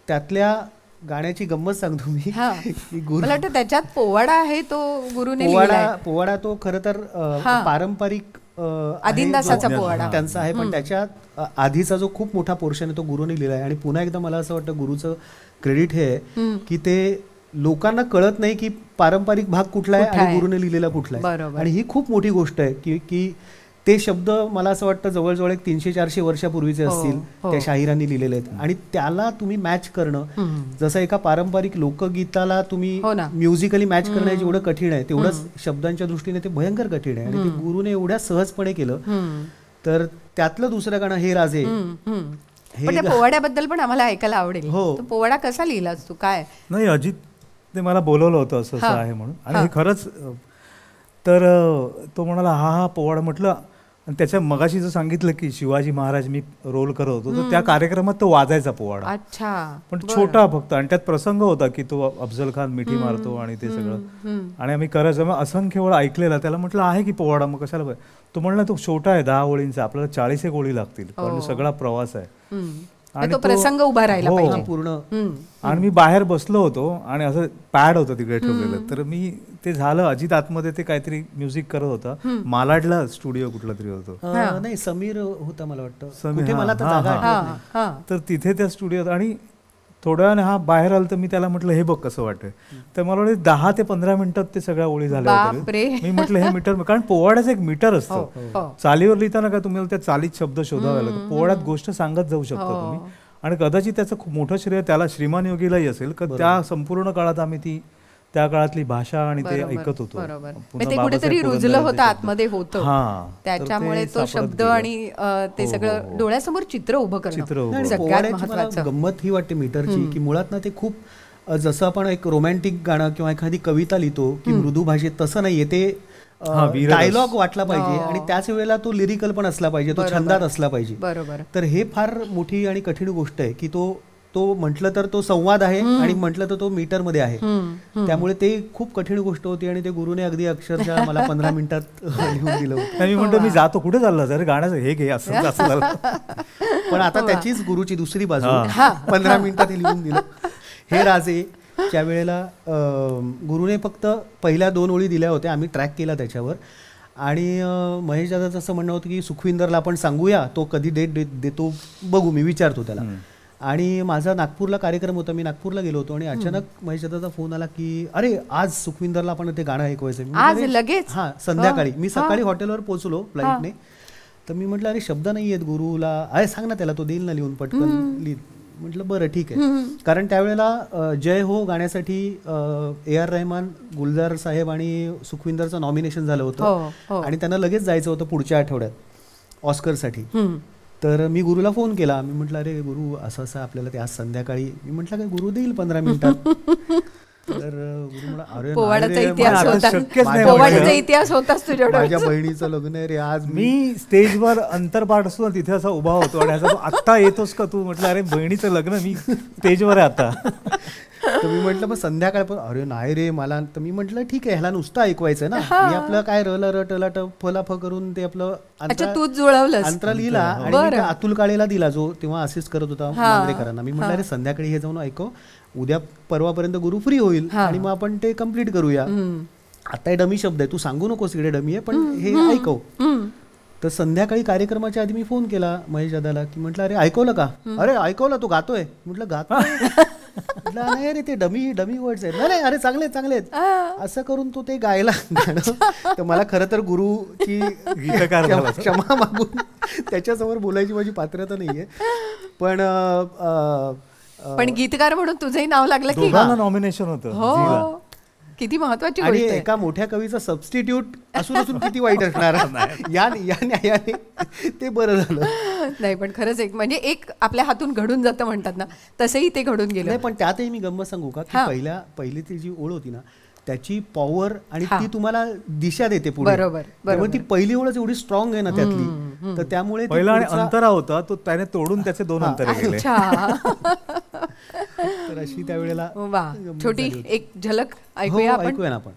त्यातल्या गाण्याची गंमत सांगतो मी. मला वाटतं त्याच्यात पोवाडा आहे तो गुरुने पोवाडा तो खरं तर पारंपरिक आदिनदासाचा पोवाडा त्यांचा आहे पण त्याच्यात आधीचा जो खूप मोठा पोर्शन आहे तो गुरुने लिहिला आहे. आणि पुन्हा एकदा मला असं वाटतं गुरुचं क्रेडिट हे आहे की ते लोकांना कळत नाही की पारंपरिक भाग कुठला आहे कुठला आणि आहे. गुरुने लिहिलेला कुठला आहे. बरोबर. आणि ही खूप मोठी गोष्ट आहे की ते शब्द मला असं वाटतं जवळजवळ एक 300-400 वर्षापूर्वीचे हो, असतील हो. त्या शाहिरांनी लिहिलेले आहेत आणि त्याला तुम्ही मॅच करणं जसं एका पारंपरिक लोकगीताला तुम्ही हो ना. म्युझिकली मॅच करणं जेवढं कठीण आहे तेवढंच शब्दांच्या दृष्टीने ते भयंकर कठीण आहे आणि ते गुरुने एवढ्या सहजपणे केलं. तर त्यातलं दुसरं गाणं हे राजे हे पण त्या पोवाड्याबद्दल पण आम्हाला ऐकायला आवडेल. हो. तो पोवाडा कसा लिहिलास तू, काय? नाही, अजित ते मला बोलवलं होतं असं असं हा. आहे म्हणून आणि हा. हे खरंच तर तो म्हणाला हा पोवाडा. म्हटलं आणि त्याच्या मगाशी जर सांगितलं की शिवाजी महाराज मी रोल करत होतो तर त्या कार्यक्रमात तो वाजायचा पोवाडा, अच्छा. पण बरं. छोटा फक्त. आणि त्यात प्रसंग होता की तो अफजल खान मिठी मारतो आणि ते सगळं आणि आम्ही करायचं. मग असंख्य वेळा ऐकलेला. त्याला म्हटलं आहे की पोवाडा, मग कशाला पाहिजे. तो म्हणला तो छोटा आहे 10 ओळींचा, आपल्याला 40 एक ओळी लागतील कारण सगळा प्रवास आहे. आणि तो प्रसंग उभा राहिला हो. पाहिजे पूर्ण. आणि मी बाहेर बसलो होतो आणि असं पॅड होतं तिकडे ठेवलेलं, तर मी ते झालं. अजित आतमध्ये ते काहीतरी म्युझिक करत होता. मालाडला स्टुडिओ कुठला तरी होतो. नाही समीर होता मला वाटतं. समीर, कुठे हा, मला तर हा, जागा हा. आठवत नाही. हा. तर तिथे त्या स्टुडिओत आणि थोड्या वेळाने हा बाहेर आला तर मी त्याला म्हटलं हे बघ कसं वाटतंय. तर मला वाटतं 10 ते 15 मिनिटात ते सगळ्या ओळी झाल्या बापरे. होत्या. मी म्हटलं हे मीटर, कारण पोवाड्याचं एक मीटर असतं. हो. चालीवर लिहिताना का तुम्हाला त्या चालीत शब्द शोधावे लागतात. पोवाड्यात गोष्ट सांगत जाऊ शकता तुम्ही. आणि कदाचित त्याचं खूप मोठं श्रेय त्याला श्रीमान योगीलाही असेल का त्या संपूर्ण काळात आम्ही त्या काळातली भाषा आणि ते ऐकत होतो. बरोबर. पुन्हा ते कुठेतरी बाबासाहेब रुजलं होतं, पुरंदरेचे आतमध्ये होतं. हां. त्याच्यामुळे तर तो ते सापडत शब्द गेलं. आणि ते हो, सगळं हो. डोळ्यासमोर चित्र उभं चित्र करणं उभं. आणि सगळ्यात पोवाड्याची मला महत्वाचं. गंमत ही वाटते मीटरची की मुळात ना ते खूप जसं आपण एक रोमॅन्टिक गाणं किंवा एखादी कविता लिहितो की मृदू भाषेत तसं नाहीये. ते वीररस. डायलॉग वाटला पाहिजे हो. आणि त्याच वेळेला तो लिरिकल पण असला पाहिजे, तो बरोबर. छंदात असला पाहिजे. बरोबर. तर हे फार मोठी आणि कठीण गोष्ट आहे की तो म्हटलं तर तो संवाद आहे आणि म्हटलं तर तो मीटर मध्ये आहे. त्यामुळे ते खूप कठीण गोष्ट होती आणि ते गुरुने अगदी अक्षरशः मला 15 मिनिटात लिहून दिलं होतं. आणि मी म्हणतो मी जातो, कुठे चालला अरे गाण्याचं हे घे असं असं झालं. पण आता त्याचीच गुरुची दुसरी बाजू हा. 15 मिनिटात हे लिहून दिलं. हे राजे त्या वेळेला गुरुने फक्त पहिल्या 2 ओळी दिल्या होत्या. आम्ही ट्रॅक केला त्याच्यावर आणि महेश दादाचं असं म्हणणं होतं की सुखविंदरला आपण सांगूया, तो कधी डेट देतो बघू, मी विचारतो त्याला. आणि माझा नागपूरला कार्यक्रम होता, मी नागपूरला गेलो होतो आणि अचानक महेश दादाचा फोन आला की अरे आज सुखविंदरला आपण ते गाणं ऐकवायचं. आज लगेच? हां, संध्याकाळी. मी सकाळी हॉटेलवर पोहोचलो फ्लाईटने. तर मी म्हटलं अरे शब्द नाही आहेत गुरुला, अरे सांग ना त्याला, तो देईल ना लिहून पटकन लिह. म्हटलं बरं ठीक आहे. कारण त्यावेळेला जय हो गाण्यासाठी AR रहमान, गुलजार साहेब आणि सुखविंदरचं नॉमिनेशन झालं होतं आणि त्यांना लगेच जायचं होतं पुढच्या आठवड्यात ऑस्करसाठी. तर मी गुरुला फोन केला. मी म्हटलं अरे गुरु असं असं आपल्याला ते आज संध्याकाळी. मी म्हटलं काय गुरु देईल 15 मिनिटात. तर गुरु म्हणा अरे पोवाड्याचा नाही रे, इतिहास मला होता. शक्यच नाही पोवाड्याचा म्हटलं. इतिहास होताच तुझ्याकडे. माझ्या बहिणीचं लग्न आहे रे आज. मी स्टेजवर अंतरपाठ असतो ना तिथे असा उभा होतो आणि ह्याचा आत्ता येतोस का तू. म्हटलं अरे बहिणीचं लग्न, मी स्टेजवर आहे आता. तर मी म्हटलं मग संध्याकाळ पण अरे नाही रे मला. तर मी म्हटलं ठीक आहे ह्याला नुसतं ऐकवायचं ना. मी आपलं काय रट फलाफ करून ते आपलं अच्छा तूच जुळवलंस. अंतरा लिहिला आणि मी त्या अतुल काळेला दिला जो तेव्हा असिस्ट करत होता मांजरेकरांना. मी म्हटलं अरे संध्याकाळी हे जाऊन ऐकव, उद्या परवापर्यंत गुरु फ्री होईल आणि मग आपण ते कम्प्लीट करूया. आता हे डमी शब्द आहे, तू सांगू नकोस इकडे डमी आहे, पण हे ऐकव. तर संध्याकाळी कार्यक्रमाच्या आधी मी फोन केला महेश दादाला की म्हटलं अरे ऐकवलं का. अरे ऐकवलं, तो गातोय. म्हटलं गातोय. म्हटलं नाही अरे ते डमी वर्ड्स आहेत. नाही अरे चांगले चांगले आहेत. असं करून तो ते गायला गाणं. तर मला खरं तर गुरुची क्षमा मागून त्याच्यासमोर बोलायची माझी पात्रता नाहीये. पण गीतकार म्हणून तुझंही नाव लागलं की नॉमिनेशन होतं. हो, किती महत्वाची आणि गोष्ट आहे. एका मोठ्या कवीचा सबस्टिट्यूट असून किती वाईट असणार. या न्यायाने ते बरं झालं. नाही पण खरंच एक म्हणजे एक आपल्या हातून घडून जातं म्हणतात ना, तसंही ते घडून गेलं. नाही पण त्यातही मी गंमत सांगू का की पहिली ती जी ओळ होती ना त्याची पॉवर आणि ती तुम्हाला दिशा देते पुढे. बरोबर. त्यामुळे ती पहिली ओळच एवढी स्ट्रॉंग आहे ना त्यातली. तर त्यामुळे पहिला आणि अंतरा होता तो त्याने तोडून त्याचे 2 अंतरे गेले. तर अशी त्यावेळेला वा, छोटी एक झलक ऐकूया आपण. ऐकूया ना आपण.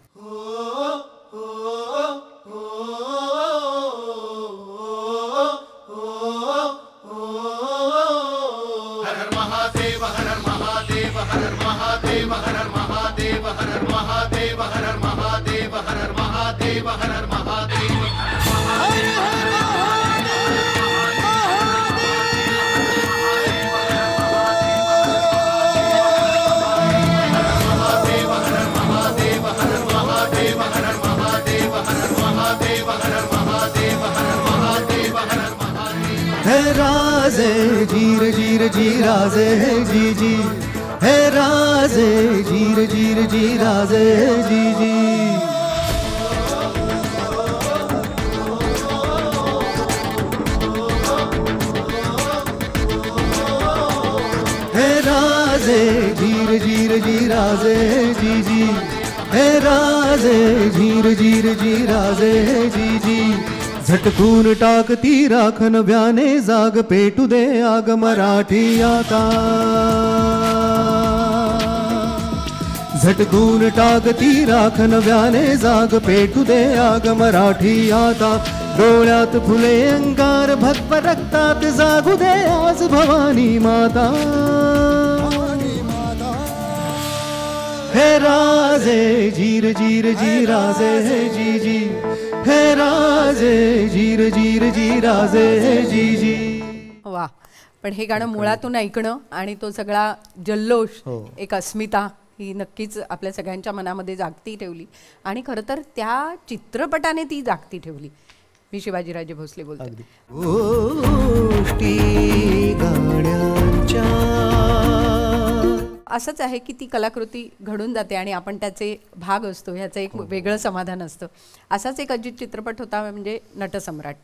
राजे जीर जीर जी राजे जी जी, हे राजे जीर जीर जी राजे जी जी. हे राजे जीर जीर जी राजे जी जी, हे राजे जीर जीर जी राजे जी जी. झटकून टाकती राख नव्याने जाग, पेटू दे आग मराठी आता. झटकून टाकती राख नव्याने जाग, पेटू दे आग मराठी आता. डोळ्यात फुले अंगार भगव रक्तात, जागू दे आज भवानी माता. हे राजे जीर जीर जी राजे जी जी, हे राजे जीर जीर जी राजे जी जी. वा, पण हे गाणं मुळातून ऐकणं आणि तो सगळा जल्लोष, हो. एक अस्मिता ही नक्कीच आपल्या सगळ्यांच्या मनामध्ये जागती ठेवली आणि खरं तर त्या चित्रपटाने ती जागती ठेवली. मी शिवाजीराजे भोसले बोलते. गोष्टी गाण्यांच्या. असंच आहे की ती कलाकृती घडून जाते आणि आपण त्याचे भाग असतो, ह्याचं एक वेगळं समाधान असतं. असाच एक अजित चित्रपट होता, म्हणजे नटसम्राट.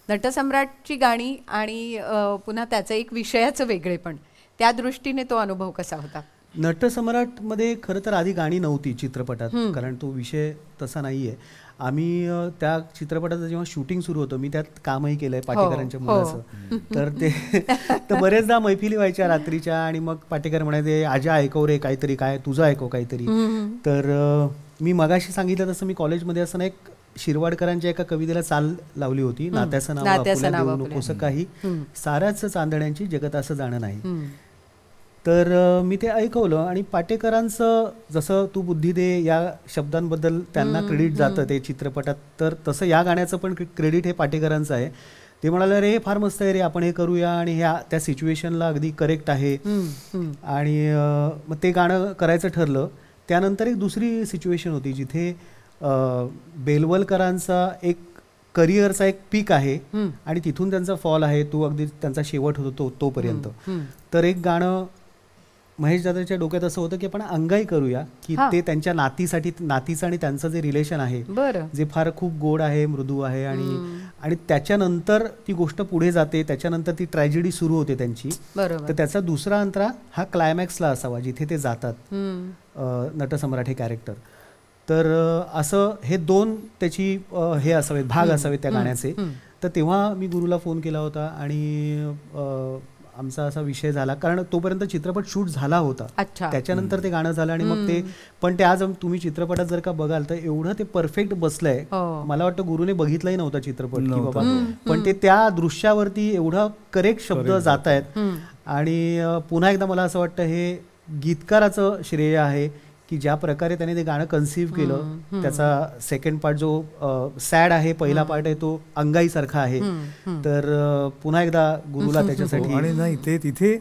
नटसम्राटची गाणी आणि पुन्हा त्याचं एक विषयाचं वेगळेपण, त्या दृष्टीने तो अनुभव कसा होता? नटसम्राटमध्ये खरं तर आधी गाणी नव्हती चित्रपटात, कारण तो विषय तसा नाही आहे. आम्ही त्या चित्रपटाचं जेव्हा शूटिंग सुरू होतं, मी त्यात कामही केलं आहे पाटेकरांच्या मुलाचं. तर ते तर बरेचदा मैफिली व्हायच्या रात्रीच्या आणि मग पाटेकर म्हणायचे, आजा ऐकव रे काहीतरी, काय तुझं ऐकव काहीतरी. तर मी मगाशी सांगितलं तसं मी कॉलेजमध्ये असताना एक शिरवाडकरांच्या एका कवितेला चाल लावली होती, नात्याचं नाव आपल्याला देऊ नकोस काही, साऱ्याच चांदण्यांची जगत असं जाणं नाही. तर मी ते ऐकवलं आणि पाटेकरांचं जसं तू बुद्धी दे या शब्दांबद्दल त्यांना क्रेडिट जातं ते चित्रपटात, तर तसं या गाण्याचं पण क्रेडिट हे पाटेकरांचं आहे. ते म्हणाले, अरे हे फार मस्त आहे रे, आपण हे करूया आणि ह्या त्या सिच्युएशनला अगदी करेक्ट आहे. आणि मग ते गाणं करायचं ठरलं. त्यानंतर एक दुसरी सिच्युएशन होती जिथे बेलवलकरांचा एक करिअरचा एक पीक आहे आणि तिथून त्यांचा फॉल आहे, तो अगदी त्यांचा शेवट होतो तोपर्यंत. तर एक गाणं महेश दादाच्या डोक्यात असं होतं की आपण अंगाई करूया, की ते त्यांच्या नातीसाठी, नातीचं आणि त्यांचं जे रिलेशन आहे जे फार खूप गोड आहे, मृदू आहे आणि त्याच्यानंतर ती गोष्ट पुढे जाते, त्याच्यानंतर ती ट्रॅजेडी सुरू होते त्यांची. तर त्याचा दुसरा अंतरा हा क्लायमॅक्सला असावा जिथे ते जातात, नटसम्राट हे कॅरेक्टर. तर असं हे दोन त्याची हे असावेत, भाग असावेत त्या गाण्याचे. तर तेव्हा मी गुरुला फोन केला होता आणि आमचा असा विषय झाला, कारण तोपर्यंत चित्रपट शूट झाला होता, त्याच्यानंतर ते गाणं झालं. आणि मग ते पण ते आज तुम्ही चित्रपटात जर का बघाल तर एवढं ते परफेक्ट बसलंय. मला वाटतं गुरुने बघितलाही नव्हता चित्रपट की बाबा, पण ते त्या दृश्यावरती एवढा करेक्ट शब्द जात आहेत. आणि पुन्हा एकदा मला असं वाटतं हे गीतकाराचं श्रेय आहे की ज्या प्रकारे त्याने ते गाणं कन्सिव्ह केलं. त्याचा सेकंड पार्ट जो सॅड आहे, पहिला पार्ट आहे तो अंगाई सारखा आहे. तर पुन्हा एकदा गुरुला त्याच्यासाठी. आणि नाही ते तिथे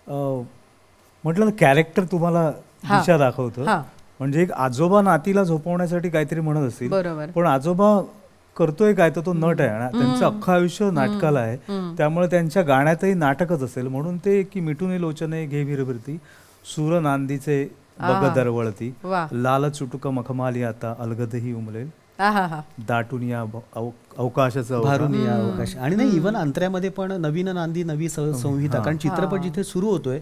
म्हटलं ना, कॅरेक्टर तुम्हाला दिशा दाखवतं. म्हणजे एक आजोबा नातीला झोपवण्यासाठी काहीतरी म्हणत असतील, पण आजोबा करतोय काय, तर तो नट आहे आणि त्यांचं अख्खं आयुष्य नाटकाला आहे. त्यामुळे त्यांच्या गाण्यातही नाटकच असेल. म्हणून ते की मिठून लोचने घे भिरभिरती, सूर नांदीचे बग दरवळती, लाल चुटुक मखमाली आता अलगदही उमलेल, दाटून या अवकाशाचं भारून या अवकाश. आणि नाही, इव्हन अंतऱ्यामध्ये पण नवीन नांदी नवी संहिता, कारण चित्रपट जिथे सुरू होतोय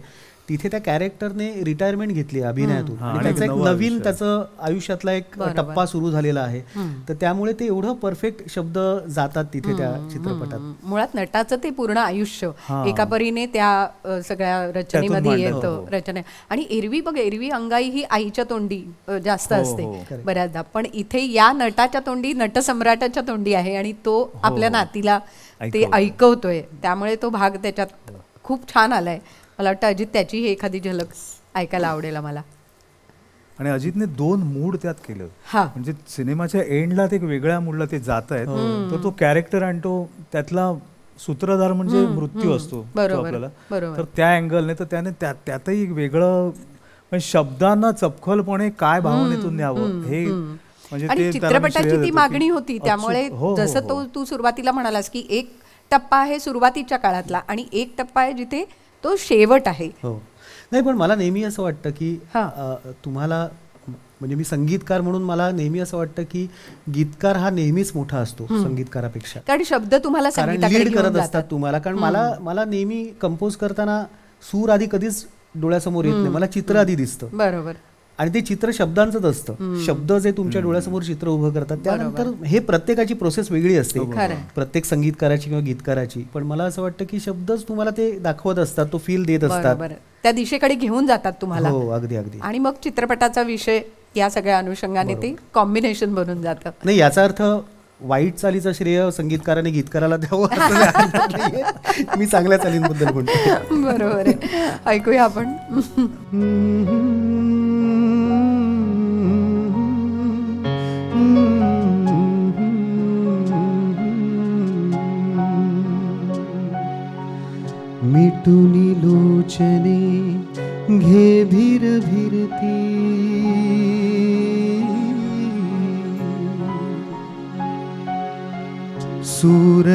तिथे त्या कॅरेक्टरने रिटायरमेंट घेतली अभिनयातून आणि त्याचा एक नवीन त्याचं आयुष्यातला एक टप्पा सुरू झालेला आहे. तर त्यामुळे ते एवढं परफेक्ट शब्द जातात तिथे त्या चित्रपटात. मुळात नटाचं ते पूर्ण आयुष्य एका परीने त्या सगळ्या रचनेमध्ये येतं. रचना आणि एरवी बघ, एरवी अंगाई ही आईच्या तोंडी जास्त असते बऱ्याचदा, पण इथे या नटाच्या तोंडी, नटसम्राटाच्या तोंडी आहे आणि तो आपल्या नातीला ते ऐकवतोय. त्यामुळे तो भाग त्याच्यात खूप छान आलाय. मला वाटतं अजित त्याची ही एखादी झलक ऐकायला आवडेल आम्हाला. आणि अजितने 2 मूड त्यात केलं. म्हणजे सिनेमाच्या एंडला ते वेगळ्या मूडला ते जात आहेत, तर तो कॅरेक्टर आणि तो त्यातला सूत्रधार म्हणजे मृत्यू असतो आपल्याला. तर त्या अँगलने तर त्याने त्यातही एक वेगळं म्हणजे शब्दांना चपखलपणे काय भावनेतून न्यावं हे, म्हणजे चित्रपटाची ती मागणी होती. त्यामुळे जसं तू सुरुवातीला म्हणालास की एक टप्पा आहे सुरुवातीच्या काळातला आणि एक टप्पा आहे जिथे तो शेवट आहे. हो, नाही पण मला नेहमी असं वाटतं की तुम्हाला म्हणजे मी संगीतकार म्हणून मला नेहमी असं वाटतं की गीतकार हा नेहमीच मोठा असतो संगीतकारापेक्षा, कारण शब्द तुम्हाला लीड करत असतात तुम्हाला. कारण मला नेहमी कंपोज करताना सूर आधी कधीच डोळ्यासमोर येत नाही, मला चित्र आधी दिसतं. बरोबर. आणि ते चित्र शब्दांचंच असतं. शब्द जे तुमच्या डोळ्यासमोर चित्र उभं करतात त्यानंतर हे प्रत्येकाची प्रोसेस वेगळी असते प्रत्येक संगीतकाराची किंवा गीतकाराची. पण मला असं वाटतं की शब्दच तुम्हाला ते दाखवत असतात, तो फील देत असतात, त्या दिशेकडे घेऊन जातात तुम्हाला. हो, अगदी अगदी. आणि मग चित्रपटाचा विषय या सगळ्या अनुषंगाने ते कॉम्बिनेशन बनून जातं. नाही, याचा अर्थ वाईट चालीचं श्रेय संगीतकाराने गीतकाराला द्यावं असं मी चांगल्या चालींबद्दल बोलतो. बरोबर आहे. ऐकूया आपण. मिटुनी लोचने घे भीर भीरती,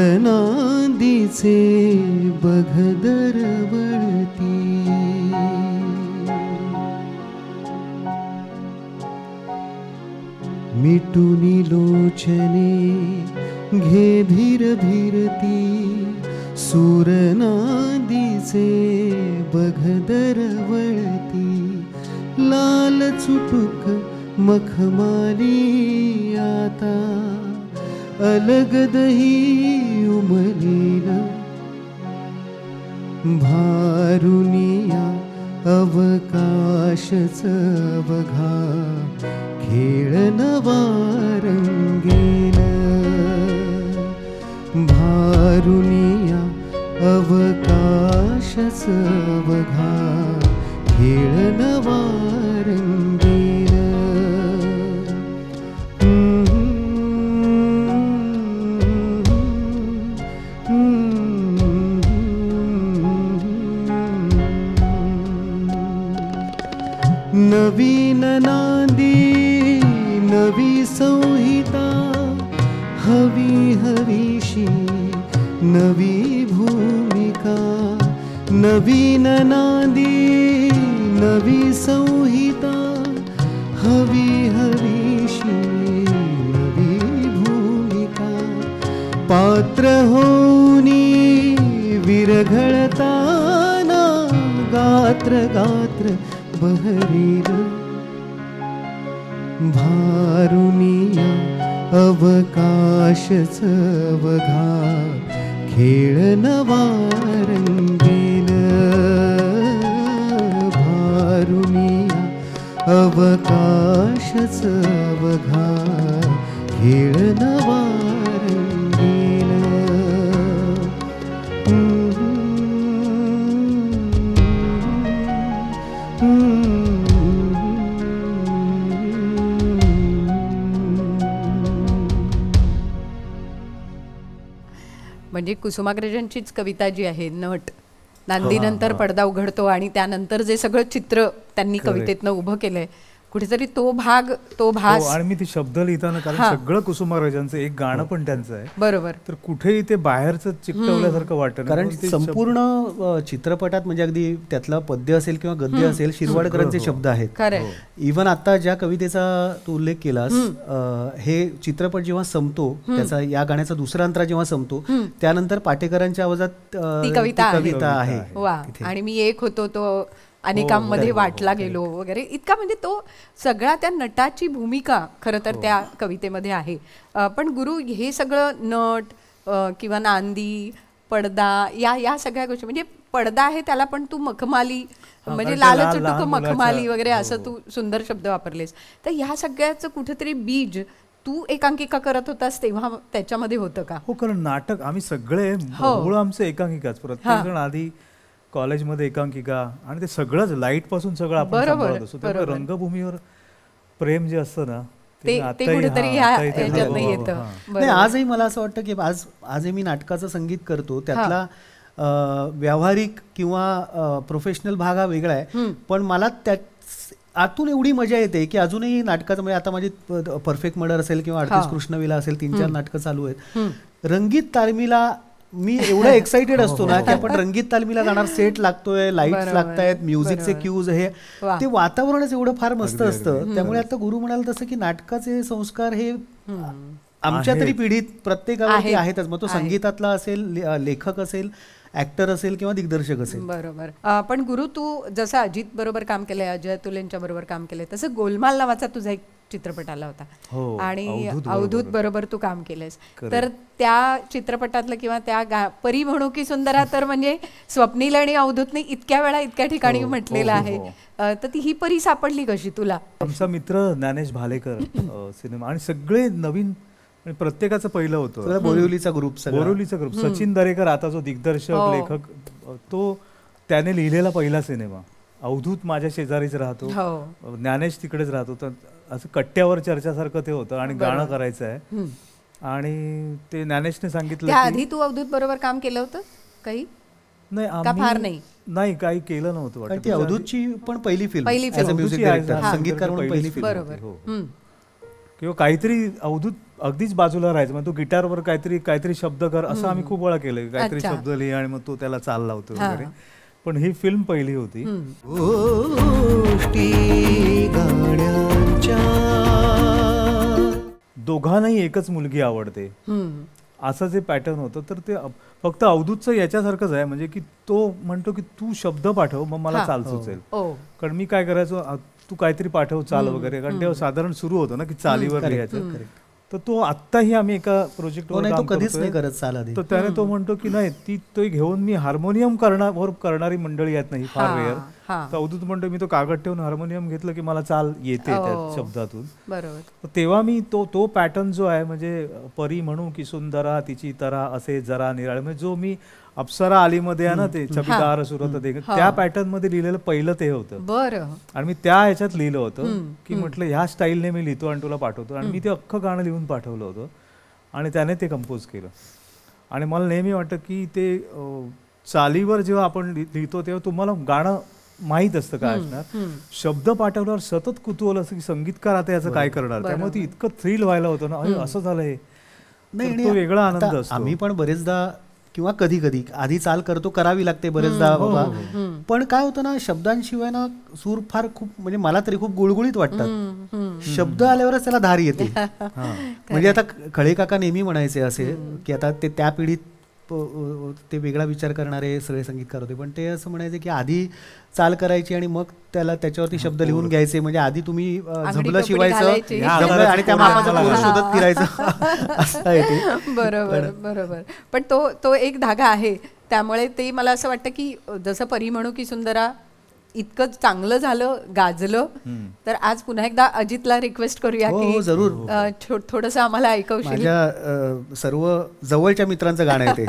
सूरनादीचे बघ दरवळती, मिटुनी लोचने घे भीर भीरती, सूरनादीचे बघ दरवळती, लाल चुटुक मखमाली आता अलगदही उमलील, भारुनिया अवकाशच बघा खेळ नवा रंगेल, भारुनिया अवकाशच बघा खेळ नवा रंगेल. नवीन नांदी नवी संहिता, हवी हवीशी नवी भूमिका, नवीन नांदी नवी संहिता, हवी हवीशी नवी भूमिका, पात्र होनी विरघळताना गात्र गात्र बहरील, भारुनिया अवकाशच बघा खेळ नवा रंगेल, भारुनिया अवकाशच बघा खेळ नवा रंगेल. म्हणजे कुसुमाग्रजांचीच कविता जी आहे नट, नांदीनंतर पडदा उघडतो आणि त्यानंतर जे सगळं चित्र त्यांनी कवितेतनं उभं केलंय, कुठेतरी तो भाग तो भास. आणि मी ते शब्द लिहिताना कारण सगळं कुसुमाग्रजांचं एक गाणं पण त्यांचं आहे. बरोबर. तर कुठेही ते बाहेरचं चिकटवल्यासारखं वाटतं, कारण संपूर्ण चित्रपटात म्हणजे अगदी त्यातला पद्य असेल किंवा गद्य असेल शिरवाडकरांचे शब्द आहेत. इव्हन आता ज्या कवितेचा तू उल्लेख केलास, हे चित्रपट जेव्हा संपतो, त्याचा या गाण्याचा दुसरा अंतरा जेव्हा संपतो, त्यानंतर पाटेकरांच्या आवाजात ती कविता आहे. आणि मी एक होतो तो अनेकांमध्ये वाटला गेलो वगैरे, इतका म्हणजे तो सगळा त्या नटाची भूमिका खरं तर त्या कवितेमध्ये आहे. पण गुरु, हे सगळं नट किंवा नांदी, पडदा, या सगळ्या गोष्टी, म्हणजे पडदा आहे त्याला पण तू मखमाली म्हणजे लाल चुटुक मखमाली वगैरे असं तू सुंदर शब्द वापरलेस. तर ह्या सगळ्याचं कुठेतरी बीज तू एकांकिका करत होतास तेव्हा त्याच्यामध्ये होतं का? हो, कारण नाटक आम्ही सगळे मूळ आमचं एकांकिकाच. प्रत्येक जण आधी कॉलेजमध्ये एकांकिका, आणि ते सगळंच लाईट पासून सगळं आपण सांभाळत असतो. त्यामुळे रंगभूमीवर प्रेम जे असतं ना ते कुठेतरी येतं. आजही मला असं वाटतं की आजही मी नाटकाचं संगीत करतो, त्यातला व्यावहारिक किंवा प्रोफेशनल भाग हा वेगळा आहे, पण मला त्या आतून एवढी मजा येते की अजूनही नाटकाचं, म्हणजे आता माझी परफेक्ट मर्डर असेल किंवा 38 कृष्णविला असेल, 3-4 नाटकं चालू आहेत. रंगीत तालमीला मी एवढा एक्साइटेड असतो ना की आपण रंगीत तालमीला जाणार, सेट लागतोय, लाईट्स बरोबर, लागतायत, म्युझिकचे बरोबर. क्यूज, हे वा. ते वातावरणच एवढं फार मस्त अगदी, असतं. त्यामुळे आता गुरु म्हणाल तसं की नाटकाचे संस्कार हे आमच्या तरी पिढीत प्रत्येकावरती आहेतच. मग तो आहेत. संगीतातला असेल, लेखक असेल, ऍक्टर असेल किंवा दिग्दर्शक असेल. बरोबर. पण गुरु, तू जसं अजित बरोबर काम केलंय, अजय अतुलेंच्या बरोबर काम केलंय, तसं गोलमाल नावाचा तुझा एक चित्रपट आला होता हो, आणि अवधूत अवधूत बरोबर. बरोबर तू काम केलंयस. Correct. तर त्या चित्रपटातलं किंवा त्या परी म्हणू की सुंदरा, तर म्हणजे स्वप्नील आणि अवधूतने इतक्या वेळा इतक्या ठिकाणी हो, म्हटलेलं हो, आहे. हो. तर ती ही परी सापडली कशी तुला? आमचा मित्र ज्ञानेश भालेकर सिनेमा, आणि सगळे नवीन, आणि प्रत्येकाचं पहिलं होतं. सगळा बोरिवलीचा ग्रुप, बोरिवलीचा ग्रुप. सचिन दरेकर आता जो दिग्दर्शक, हो. लेखक, तो त्याने लिहिलेला पहिला सिनेमा. अवधूत माझ्या शेजारीच राहतो, हो. ज्ञानेश तिकडेच राहतो. तर असं कट्ट्यावर चर्चासारखं ते होतं, आणि गाणं करायचं आहे. आणि ते ज्ञानेशने सांगितलं की त्याआधी तू अवधूत बरोबर काम केलं होतं काही? नाही, का फार नाही? नाही, काही केलं नव्हतं कारण वाटतं. ती अवधूतची पण पहिली फिल्म, पहिली film. म्युझिक अवधूतची डायरेक्टर, आहे, संगीतकार म्हणून पहिली फिल्म. बरोबर. हो. हम्म. किंवा काहीतरी अवधूत अगदीच बाजूला राहायचं, मग तो गिटारवर काहीतरी शब्द कर, असं आम्ही खूप वेळा केलं. काहीतरी अच्छा. शब्द लिहि आणि मग तो त्याला चाल लावतो हा. वगैरे. पण ही फिल्म पहिली होती. गोष्टी गाण्यांच्या. दोघांनाही एकच मुलगी आवडते, हम्म. असं जे पॅटर्न होतं. तर ते फक्त अवधूतचं याच्यासारखंच आहे, म्हणजे की तो म्हणतो की तू शब्द पाठव, मग मला हा. चाल सुचेल. ओ. कारण मी काय करायचो, तू काहीतरी पाठव चाल वगैरे, कारण तेव्हा साधारण सुरू होतं ना की चालीवर लिहायचं. तर तो आत्ताही आम्ही एका प्रोजेक्टवर नाही, तो काम कधीच नाही करतोय. करत चाल आधी. तर त्याने तो म्हणतो की नाही, तो घेऊन मी हार्मोनियम करणारी मंडळी आहेत नाही, फार हा, रेअर. हा. तर अवधूत म्हणतो मी तो कागद ठेवून हार्मोनियम घेतलं की मला चाल येते ओ. त्या शब्दातून. बरोबर. तर तेव्हा मी तो पॅटर्न जो आहे, म्हणजे परी म्हणू की सुंदरा तिची तरा असे जरा निराळे, म्हणजे जो मी अप्सरा आलीमध्ये आहे ना ते छबीदार सुरत देख, त्या पॅटर्न मध्ये लिहिलेलं पहिलं ते होतं. बरं. आणि मी त्या ह्याच्यात लिहिलं होतं की म्हटलं ह्या स्टाईलने मी लिहितो आणि तुला पाठवतो. आणि मी ते अख्खं गाणं लिहून पाठवलं होतं आणि त्याने ते कंपोज केलं. आणि मला नेहमी वाटतं की ते चालीवर जेव्हा आपण लिहितो तेव्हा तुम्हाला गाणं माहीत असतं काय असणार, शब्द पाठवल्यावर सतत कुतूहल असं की संगीतकार आता याचं काय करणार. त्यामुळे ती इतकं थ्रिल व्हायला होतं ना, अरे असं झालंय. नाही, तो वेगळा आनंद आता असतो. आम्ही पण बरेचदा किंवा कधी कधी आधी चाल करतो, करावी लागते बरेचदा बाबा. पण काय होतं ना, शब्दांशिवाय ना सूर फार खूप, म्हणजे मला तरी खूप गुळगुळीत वाटतात. शब्द आल्यावरच त्याला धार येते. म्हणजे आता खळे काका नेहमी म्हणायचे असे की आता ते त्या पिढीत ते वेगळा विचार करणारे सगळे संगीतकार होते, पण ते असं म्हणायचे की आधी चाल करायची आणि मग त्याच्यावरती शब्द लिहून घ्यायचे. म्हणजे आधी तुम्ही झबलं शिवायचं घालायची. आणि त्या मापाचा पोर शोधत फिरायचं असं आहे ते. बरोबर बरोबर. पण तो एक धागा आहे. त्यामुळे ते मला असं वाटतं की जसं परी म्हणू की सुंदरा इतकं चांगलं झालं, गाजलं, तर आज पुन्हा एकदा अजितला रिक्वेस्ट करूया की जरूर थोडंसं आम्हाला ऐकवशील. माझ्या सर्व जवळच्या मित्रांचं गाणं आहे ते.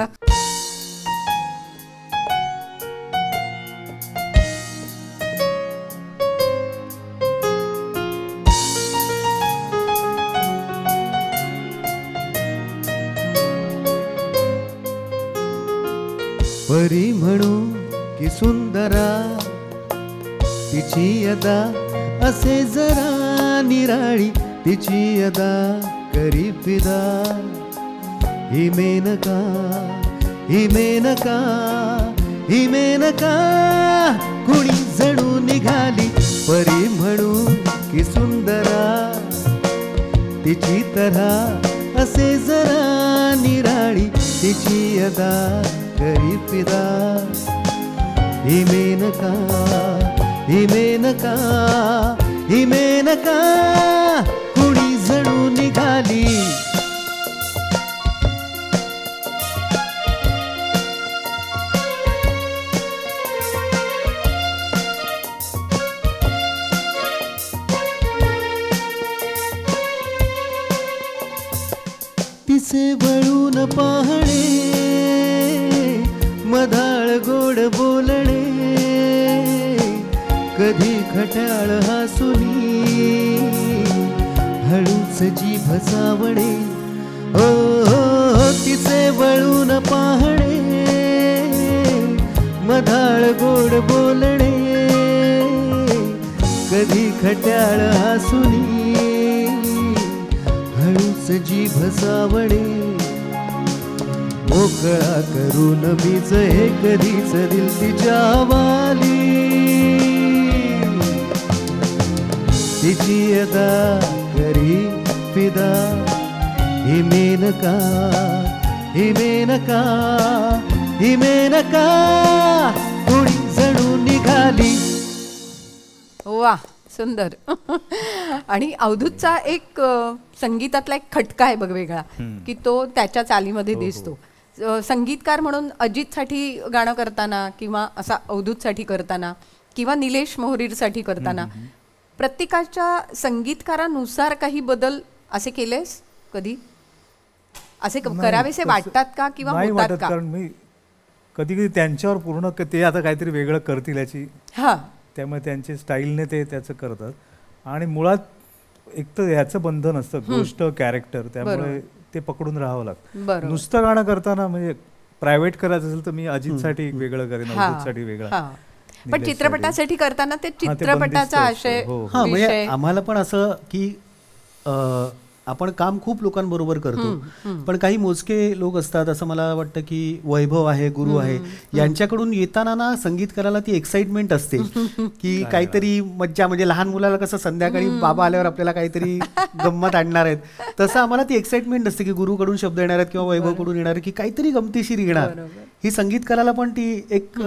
परी म्हणू की सुंदरा तिची अदा असे जरा निराळी, तिची अदा करी फिदा. ही मेनका ही मेनका ही मेनका कुणी जणू निघाली. परी म्हणू की सुंदरा तिची तऱ्हा असे जरा निराळी, तिची अदा करी फिदा. ही मेनका ही मेनका ही मेनका कुणी जणू निघाली. तिचे वळून पाहणे, मधाळ गोड बोलणे, कधी खट्याळ हसुनी हळूच जीभ सावणे. ओ तिचे वळून पाहणे, मधाळ गोड बोलणे, कधी खट्याळ हसुनी हळूच जीभ सावणे. मोकळा करून मीच हे कधीच दिल तिच्या वाली. तिची अदा करी फिदा ही मेनका, ही मेनका, ही मेनका थोडी जणू निघाली. वा, सुंदर. आणि अवधूतचा एक संगीतातला एक खटका आहे बघ वेगळा, की तो त्याच्या चालीमध्ये दिसतो. संगीतकार म्हणून अजितसाठी गाणं करताना किंवा असा अवधूतसाठी करताना किंवा निलेश मोहरीरसाठी करताना प्रत्येकाच्या संगीतकारानुसार काही बदल असे केलेस कधी? असे करावेसे वाटतात का किंवा नाही होतात वाटत, का? कारण मी कधी कधी त्यांच्यावर पूर्ण ते आता काहीतरी वेगळं करतील याची, हा, त्यामुळे त्यांच्या स्टाईलने ते त्याचं करतात. आणि मुळात एक तर ह्याचं बंधन असतं, गोष्ट कॅरेक्टर, त्यामुळे ते पकडून राहावं लागतं. बरोबर. नुसतं गाणं करताना म्हणजे प्रायव्हेट करायचं असेल तर मी अजितसाठी एक वेगळं करेन, अवधूतसाठी वेगळा. हा. पण चित्रपटासाठी करताना ते हा, ते चित्रपटाचा बंदिस्त आशय असतं. हो, हा, म्हणजे विषय. आम्हाला पण असं की आपण काम खूप लोकांबरोबर करतो, पण काही मोजके लोक असतात, असं मला वाटतं की वैभव आहे, गुरु आहे, यांच्याकडून येताना ना संगीतकाराला ती एक्साइटमेंट असते की काहीतरी मज्जा, म्हणजे लहान मुलाला कसं संध्याकाळी बाबा आल्यावर आपल्याला काहीतरी गंमत आणणार आहेत, तसं आम्हाला ती एक्साइटमेंट असते की गुरुकडून शब्द येणार आहेत किंवा वैभवकडून येणार आहे की काहीतरी गमतीशीर येणार. ही संगीतकाराला पण ती एक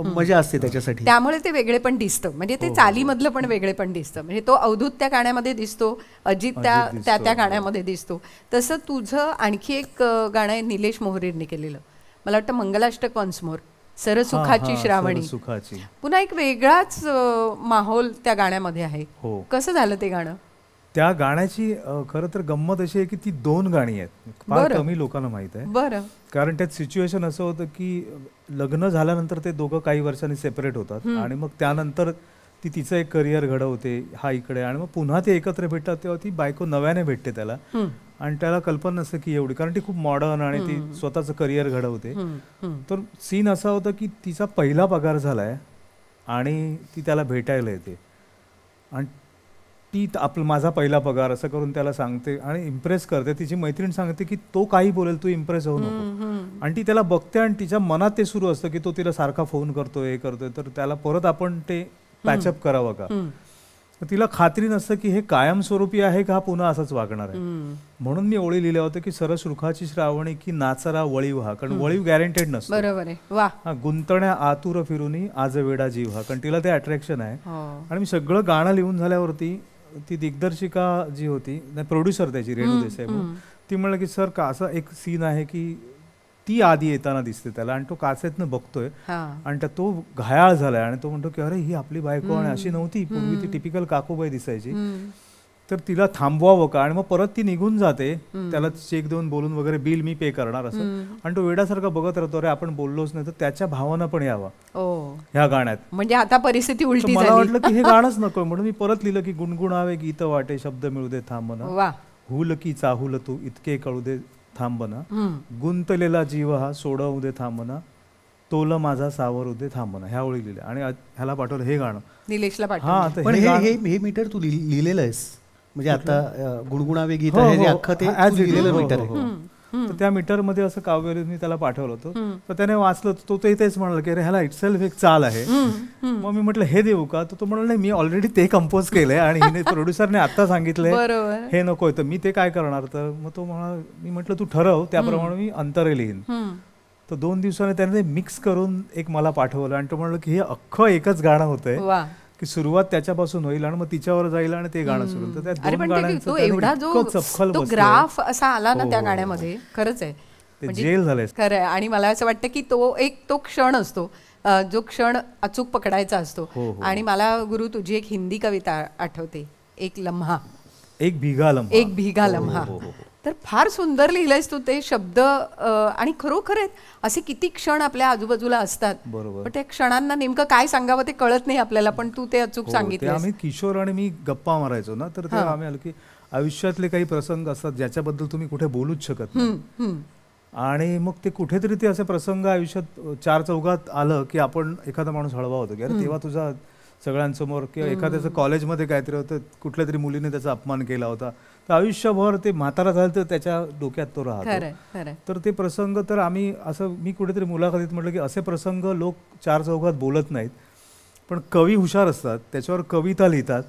मजा असते त्याच्यासाठी. त्यामुळे ते वेगळे पण दिसतं, म्हणजे ते चालीमधलं पण वेगळे पण दिसतं. म्हणजे तो अवधूत त्या गाण्यामध्ये दिसतो, अजित त्या गाण्यामध्ये दिसतो. तसं तुझं आणखी एक गाणं आहे निलेश मोहरीरने केलेलं, मला वाटतं मंगलाष्टक वन्स मोर, सरसुखाची श्रावणी. सुखाची पुन्हा एक वेगळाच माहोल त्या गाण्यामध्ये आहे. हो. कसं झालं ते गाणं? त्या गाण्याची खरं तर गंमत अशी आहे की ती 2 गाणी आहेत, फार बरं. कमी लोकांना माहित आहे. बरं. कारण त्यात सिच्युएशन असं होतं की लग्न झाल्यानंतर ते दोघं काही वर्षांनी सेपरेट होतात आणि मग त्यानंतर ती तिचं एक करिअर घडवते, हा इकडे, आणि मग पुन्हा ते एकत्र भेटतात तेव्हा ती बायको नव्याने भेटते त्याला, आणि त्याला कल्पना नसते की एवढी, कारण ती खूप मॉडर्न आणि ती स्वतःचं करिअर घडवते. तर सीन असा होता की तिचा पहिला पगार झालाय आणि ती त्याला भेटायला येते आणि ती माझा पहिला पगार असं करून त्याला सांगते आणि इम्प्रेस करते. तिची मैत्रीण सांगते की तो काही बोलेल, तू इम्प्रेस होऊ नको, आणि ती त्याला बघते आणि तिच्या मनात ते सुरू असतं की तो तिला सारखा फोन करतोय, हे करतोय, तर त्याला परत आपण ते पॅचअप करावं का. तिला खात्री नसतं की हे कायमस्वरूपी आहे का, पुन्हा असंच वागणार आहे. म्हणून मी ओळी लिहिल्या होत्या की सरसुखाची श्रावणी की नाचरा वळीव हा, कारण वळीव गॅरंटेड नसतो. बरोबर आहे. वा. हा, गुंतण्या आतुर फिरूनी आज वेडा जीव हा, कारण तिला ते अट्रॅक्शन आहे. आणि मी सगळं गाणं लिहून झाल्यावरती ती दिग्दर्शिका जी होती, प्रोड्युसर त्याची, रेणू देसाई, ती म्हणलं की सर का असा एक सीन आहे की ती आधी येताना दिसते त्याला आणि तो काचेतनं बघतोय आणि त्यात तो घायाळ झालाय आणि तो म्हणतो की अरे ही आपली बायको आणि अशी नव्हती, पूर्वी ती टिपिकल काकूबाई दिसायची, तर तिला थांबवावं का. आणि मग परत ती निघून जाते, त्याला चेक देऊन बोलून वगैरे बिल मी पे करणार असं, आणि तो वेड्यासारखा बघत राहतो, अरे आपण बोललोच नाही, तर त्याच्या भावना पण यावा ह्या गाण्यात. म्हणजे आता परिस्थिती उलटी मला वाटलं की हे गाणंच नको, म्हणून मी परत लिहिलं की गुणगुणावे गीत वाटे शब्द मिळू दे थांबना, हुल की चाहुल तू इतके कळू दे थांबना, गुंतलेला जीव हा सोडवू दे थांबना, तोल माझा सावरू दे थांबना, ह्या ओळी लिहिल्या आणि ह्याला पाठवलं हे गाणं निलेशला हा. पण हे मीटर तू लिहिलेलं आहेस, म्हणजे आता गुणगुणावे गीत आहे अख्खं ते लिहिलेलं मीटर आहे. तर त्या मीटर मध्ये असं काव्य मी त्याला पाठवलं होतं, तर त्याने वाचलं, तो तेच म्हणाला की अरे ह्याला इटसेल्फ एक चाल आहे. मग मी म्हटलं हे देऊ का, तर तो म्हणाला नाही मी ऑलरेडी ते कंपोज केलंय आणि प्रोड्युसरने आता सांगितलंय हे नकोय, तर मी ते काय करणार. तर मग तो म्हणाला, मी म्हटलं तू ठरव, त्याप्रमाणे मी अंतरे लिहीन. तर 2 दिवसाने त्याने ते मिक्स करून एक मला पाठवलं आणि तो म्हणलं की हे अख्खं एकच गाणं होतंय की सुरुवात त्याच्यापासून होईल आणि मग तिच्यावर जाईल आणि ते गाणं सुरू. तर त्या 2 गाण्यांचं एवढा जो ग्राफ असा आला ना त्या गाण्यामध्ये, खरंच आहे जेल झालंय खरं आहे. आणि मला असं वाटतं की तो क्षण असतो जो क्षण अचूक पकडायचा असतो. आणि मला गुरु तुझी एक हिंदी कविता आठवते, एक लम्हा, एक भीगा लम्हा. तर फार सुंदर लिहिलंयस तू ते शब्द. आणि खरोखर असे किती क्षण आपल्या आजूबाजूला असतात, पण त्या क्षणांना नेमकं काय सांगावं ते कळत नाही आपल्याला, पण तू ते अचूक सांगितलं. आम्ही किशोर आणि मी गप्पा मारायचो ना, तर तेव्हा आम्ही आलो की आयुष्यातले काही प्रसंग असतात ज्याच्याबद्दल तुम्ही कुठे बोलूच शकत नाही, आणि मग ते कुठेतरी ते असे प्रसंग आयुष्यात 4 चौघात आलं की आपण एखादा माणूस हळवा होतो की अरे तेव्हा तुझा सगळ्यांसमोर, किंवा एखाद्याचं कॉलेजमध्ये काहीतरी होतं, कुठल्या तरी मुलीने त्याचा अपमान केला होता, तर आयुष्यभर ते म्हातारा झालं तर त्याच्या डोक्यात तो राहतो. खरं. तर ते प्रसंग, तर आम्ही असं, मी कुठेतरी मुलाखतीत म्हटलं की असे प्रसंग लोक चार चौघात बोलत नाहीत, पण कवी हुशार असतात, त्याच्यावर कविता लिहितात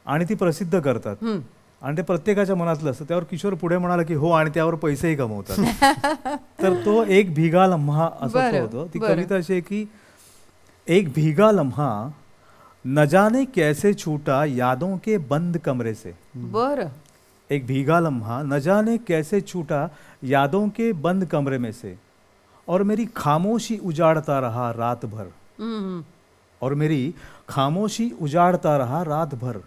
आणि ती प्रसिद्ध करतात आणि ते प्रत्येकाच्या मनातलं असतं. त्यावर किशोर पुढे म्हणाला की हो, आणि त्यावर पैसेही कमवतात. तर तो एक भीगा लम्हा असा तो होतो. ती कविता अशी आहे की एक भीगा लम्हा न जाने कैसे छूटा यादों के बंद कमरे से. बरं. एक भीगा लम्हा न जाने कैसे छूटा यादों के बंद कमरे में से, और मेरी खामोशी उजाड़ता रहा रात भर. और मेरी खामोशी उजाड़ता रहा रात भर.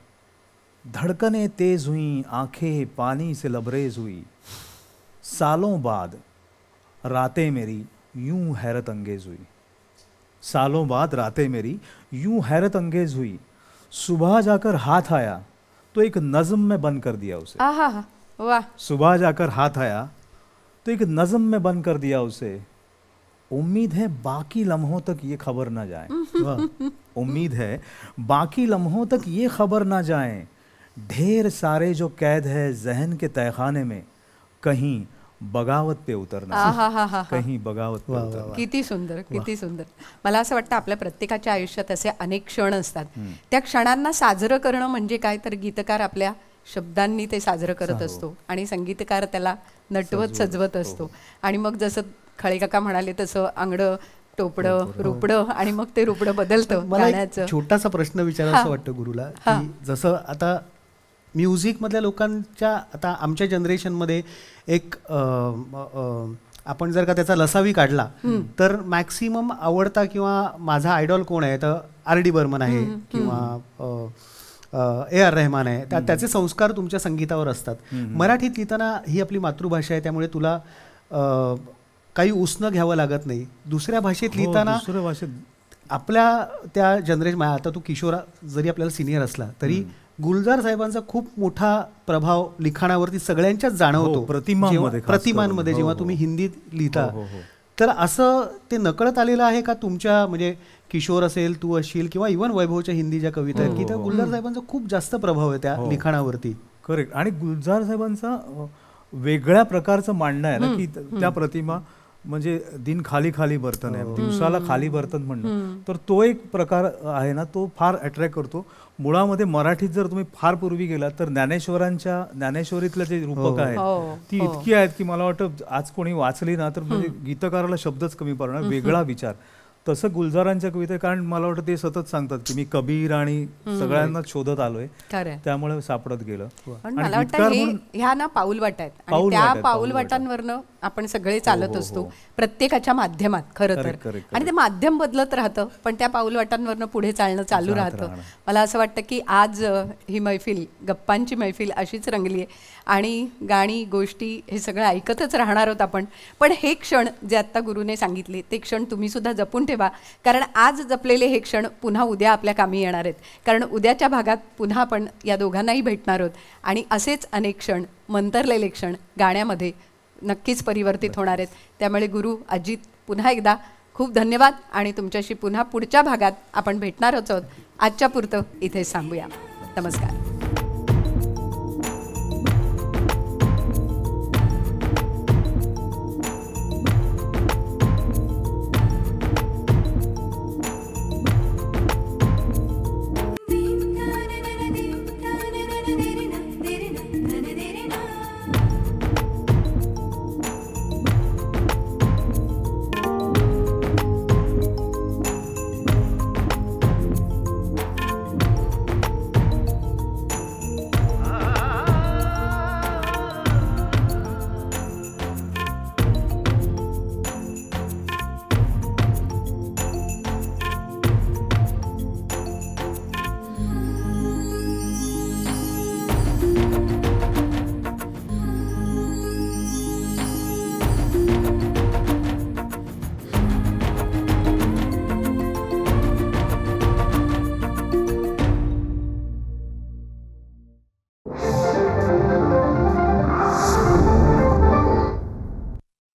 धड़कनें तेज हुई, आंखें पानी से लबरेज हुई. सालों बाद रातें मेरी यूं हैरत अंगेज हुई. सालों बाद रातें मेरी यूं हैरत अंगेज हुई. सुबह जाकर हाथ आया तो एक नज़्म में बंद कर दिया उसे. आहा, वाह. सुबह जाकर हाथ आया तो एक नज़्म में बंद कर दिया उसे. उम्मीद है बाकी लम्हों तक ये खबर ना जाए. उम्मीद है बाकी लम्हों तक ये खबर ना जाए. ढेर सारे जो कैद है जहन के तहखाने में, कहीं बगावत पे उतरना. कहीं बगावत पे उतरना. किती सुंदर, किती सुंदर. मला असं वाटतं आपल्या प्रत्येकाच्या आयुष्यात असे अनेक क्षण असतात. त्या क्षणांना साजरं करणं म्हणजे काय, तर गीतकार आपल्या शब्दांनी ते साजरं करत असतो आणि संगीतकार त्याला नटवत सजवत असतो. आणि मग जसं खळेकाका म्हणाले तसं आंगडं, टोपडं, रुपडं, आणि मग ते रुपडं बदलतं गाण्याचं. छोटासा प्रश्न विचारायचं वाटतं गुरुला, की जसं आता म्युझिक मधल्या लोकांच्या, आता आमच्या जनरेशनमध्ये एक आपण जर का त्याचा लसावी काढला तर मॅक्सिमम आवडता किंवा माझा आयडॉल कोण आहे, तर R.D. बर्मन आहे किंवा A.R. रहमान आहे. त्याचे संस्कार तुमच्या संगीतावर असतात. मराठीत लिहिताना ही आपली मातृभाषा आहे, त्यामुळे तुला काही उसणं घ्यावं लागत नाही. दुसऱ्या भाषेत लिहिताना दुसऱ्या भाषेत आपल्या त्या जनरेशन, आता तू किशोरा जरी आपल्याला सिनियर असला तरी गुलजार साहेबांचा खूप मोठा प्रभाव लिखाणावरती सगळ्यांच्याच जाणवतो. प्रतिमांमध्ये जेव्हा तुम्ही हिंदीत लिहिता, तर असं ते नकळत आलेलं आहे का तुमच्या, म्हणजे किशोर असेल, तू असशील, किंवा इव्हन वैभवच्या हिंदी ज्या कविता आहेत, की त्या गुलजार साहेबांचा खूप जास्त प्रभाव आहे त्या लिखाणावरती. करेक्ट. आणि गुलजार साहेबांचा वेगळ्या प्रकारचं मांडणं आहे ना, की त्या प्रतिमा म्हणजे दिन खाली खाली बर्तन आहे, दिवसाला खाली बर्तन म्हणणं, तर तो एक प्रकार आहे ना, तो फार अट्रॅक्ट करतो. मुळामध्ये मराठीत जर तुम्ही फार पूर्वी गेलात तर ज्ञानेश्वरीतलं जे रूपक आहेत ती इतकी आहेत की मला वाटतं आज कोणी वाचली ना तर म्हणजे गीतकाराला शब्दच कमी पडणार, वेगळा विचार. तसं गुलजारांच्या कविता, कारण मला वाटतं ते सतत सांगतात की मी कबीर आणि सगळ्यांना शोधत आलोय, त्यामुळे सापडत गेलं. मला वाटतं ह्या ना पाऊलवाटा आहेत आणि त्या पाऊलवाटांवरनं आपण सगळे चालत असतो प्रत्येकाच्या माध्यमात खरं तर. आणि ते माध्यम बदलत राहतं, पण त्या पाऊलवाटांवरनं पुढे चालणं चालू राहतं. मला असं वाटतं की आज ही मैफिल, गप्पांची मैफिल अशीच रंगली आहे आणि गाणी, गोष्टी हे सगळं ऐकतच राहणार आहोत आपण. पण हे क्षण जे आत्ता गुरुने सांगितले ते क्षण तुम्ही सुद्धा जपून ठेवा, कारण आज जपलेले हे क्षण पुन्हा उद्या आपल्या कामी येणार आहेत. कारण उद्याच्या भागात पुन्हा आपण या दोघांनाही भेटणार आहोत आणि असेच अनेक क्षण, मंतरलेले क्षण गाण्यामध्ये नक्कीच परिवर्तित होणार आहेत. त्यामुळे गुरु, अजित, पुन्हा एकदा खूप धन्यवाद आणि तुमच्याशी पुन्हा पुढच्या भागात आपण भेटणार आहोत. आजच्या पुरतं इथेच थांबूया. नमस्कार.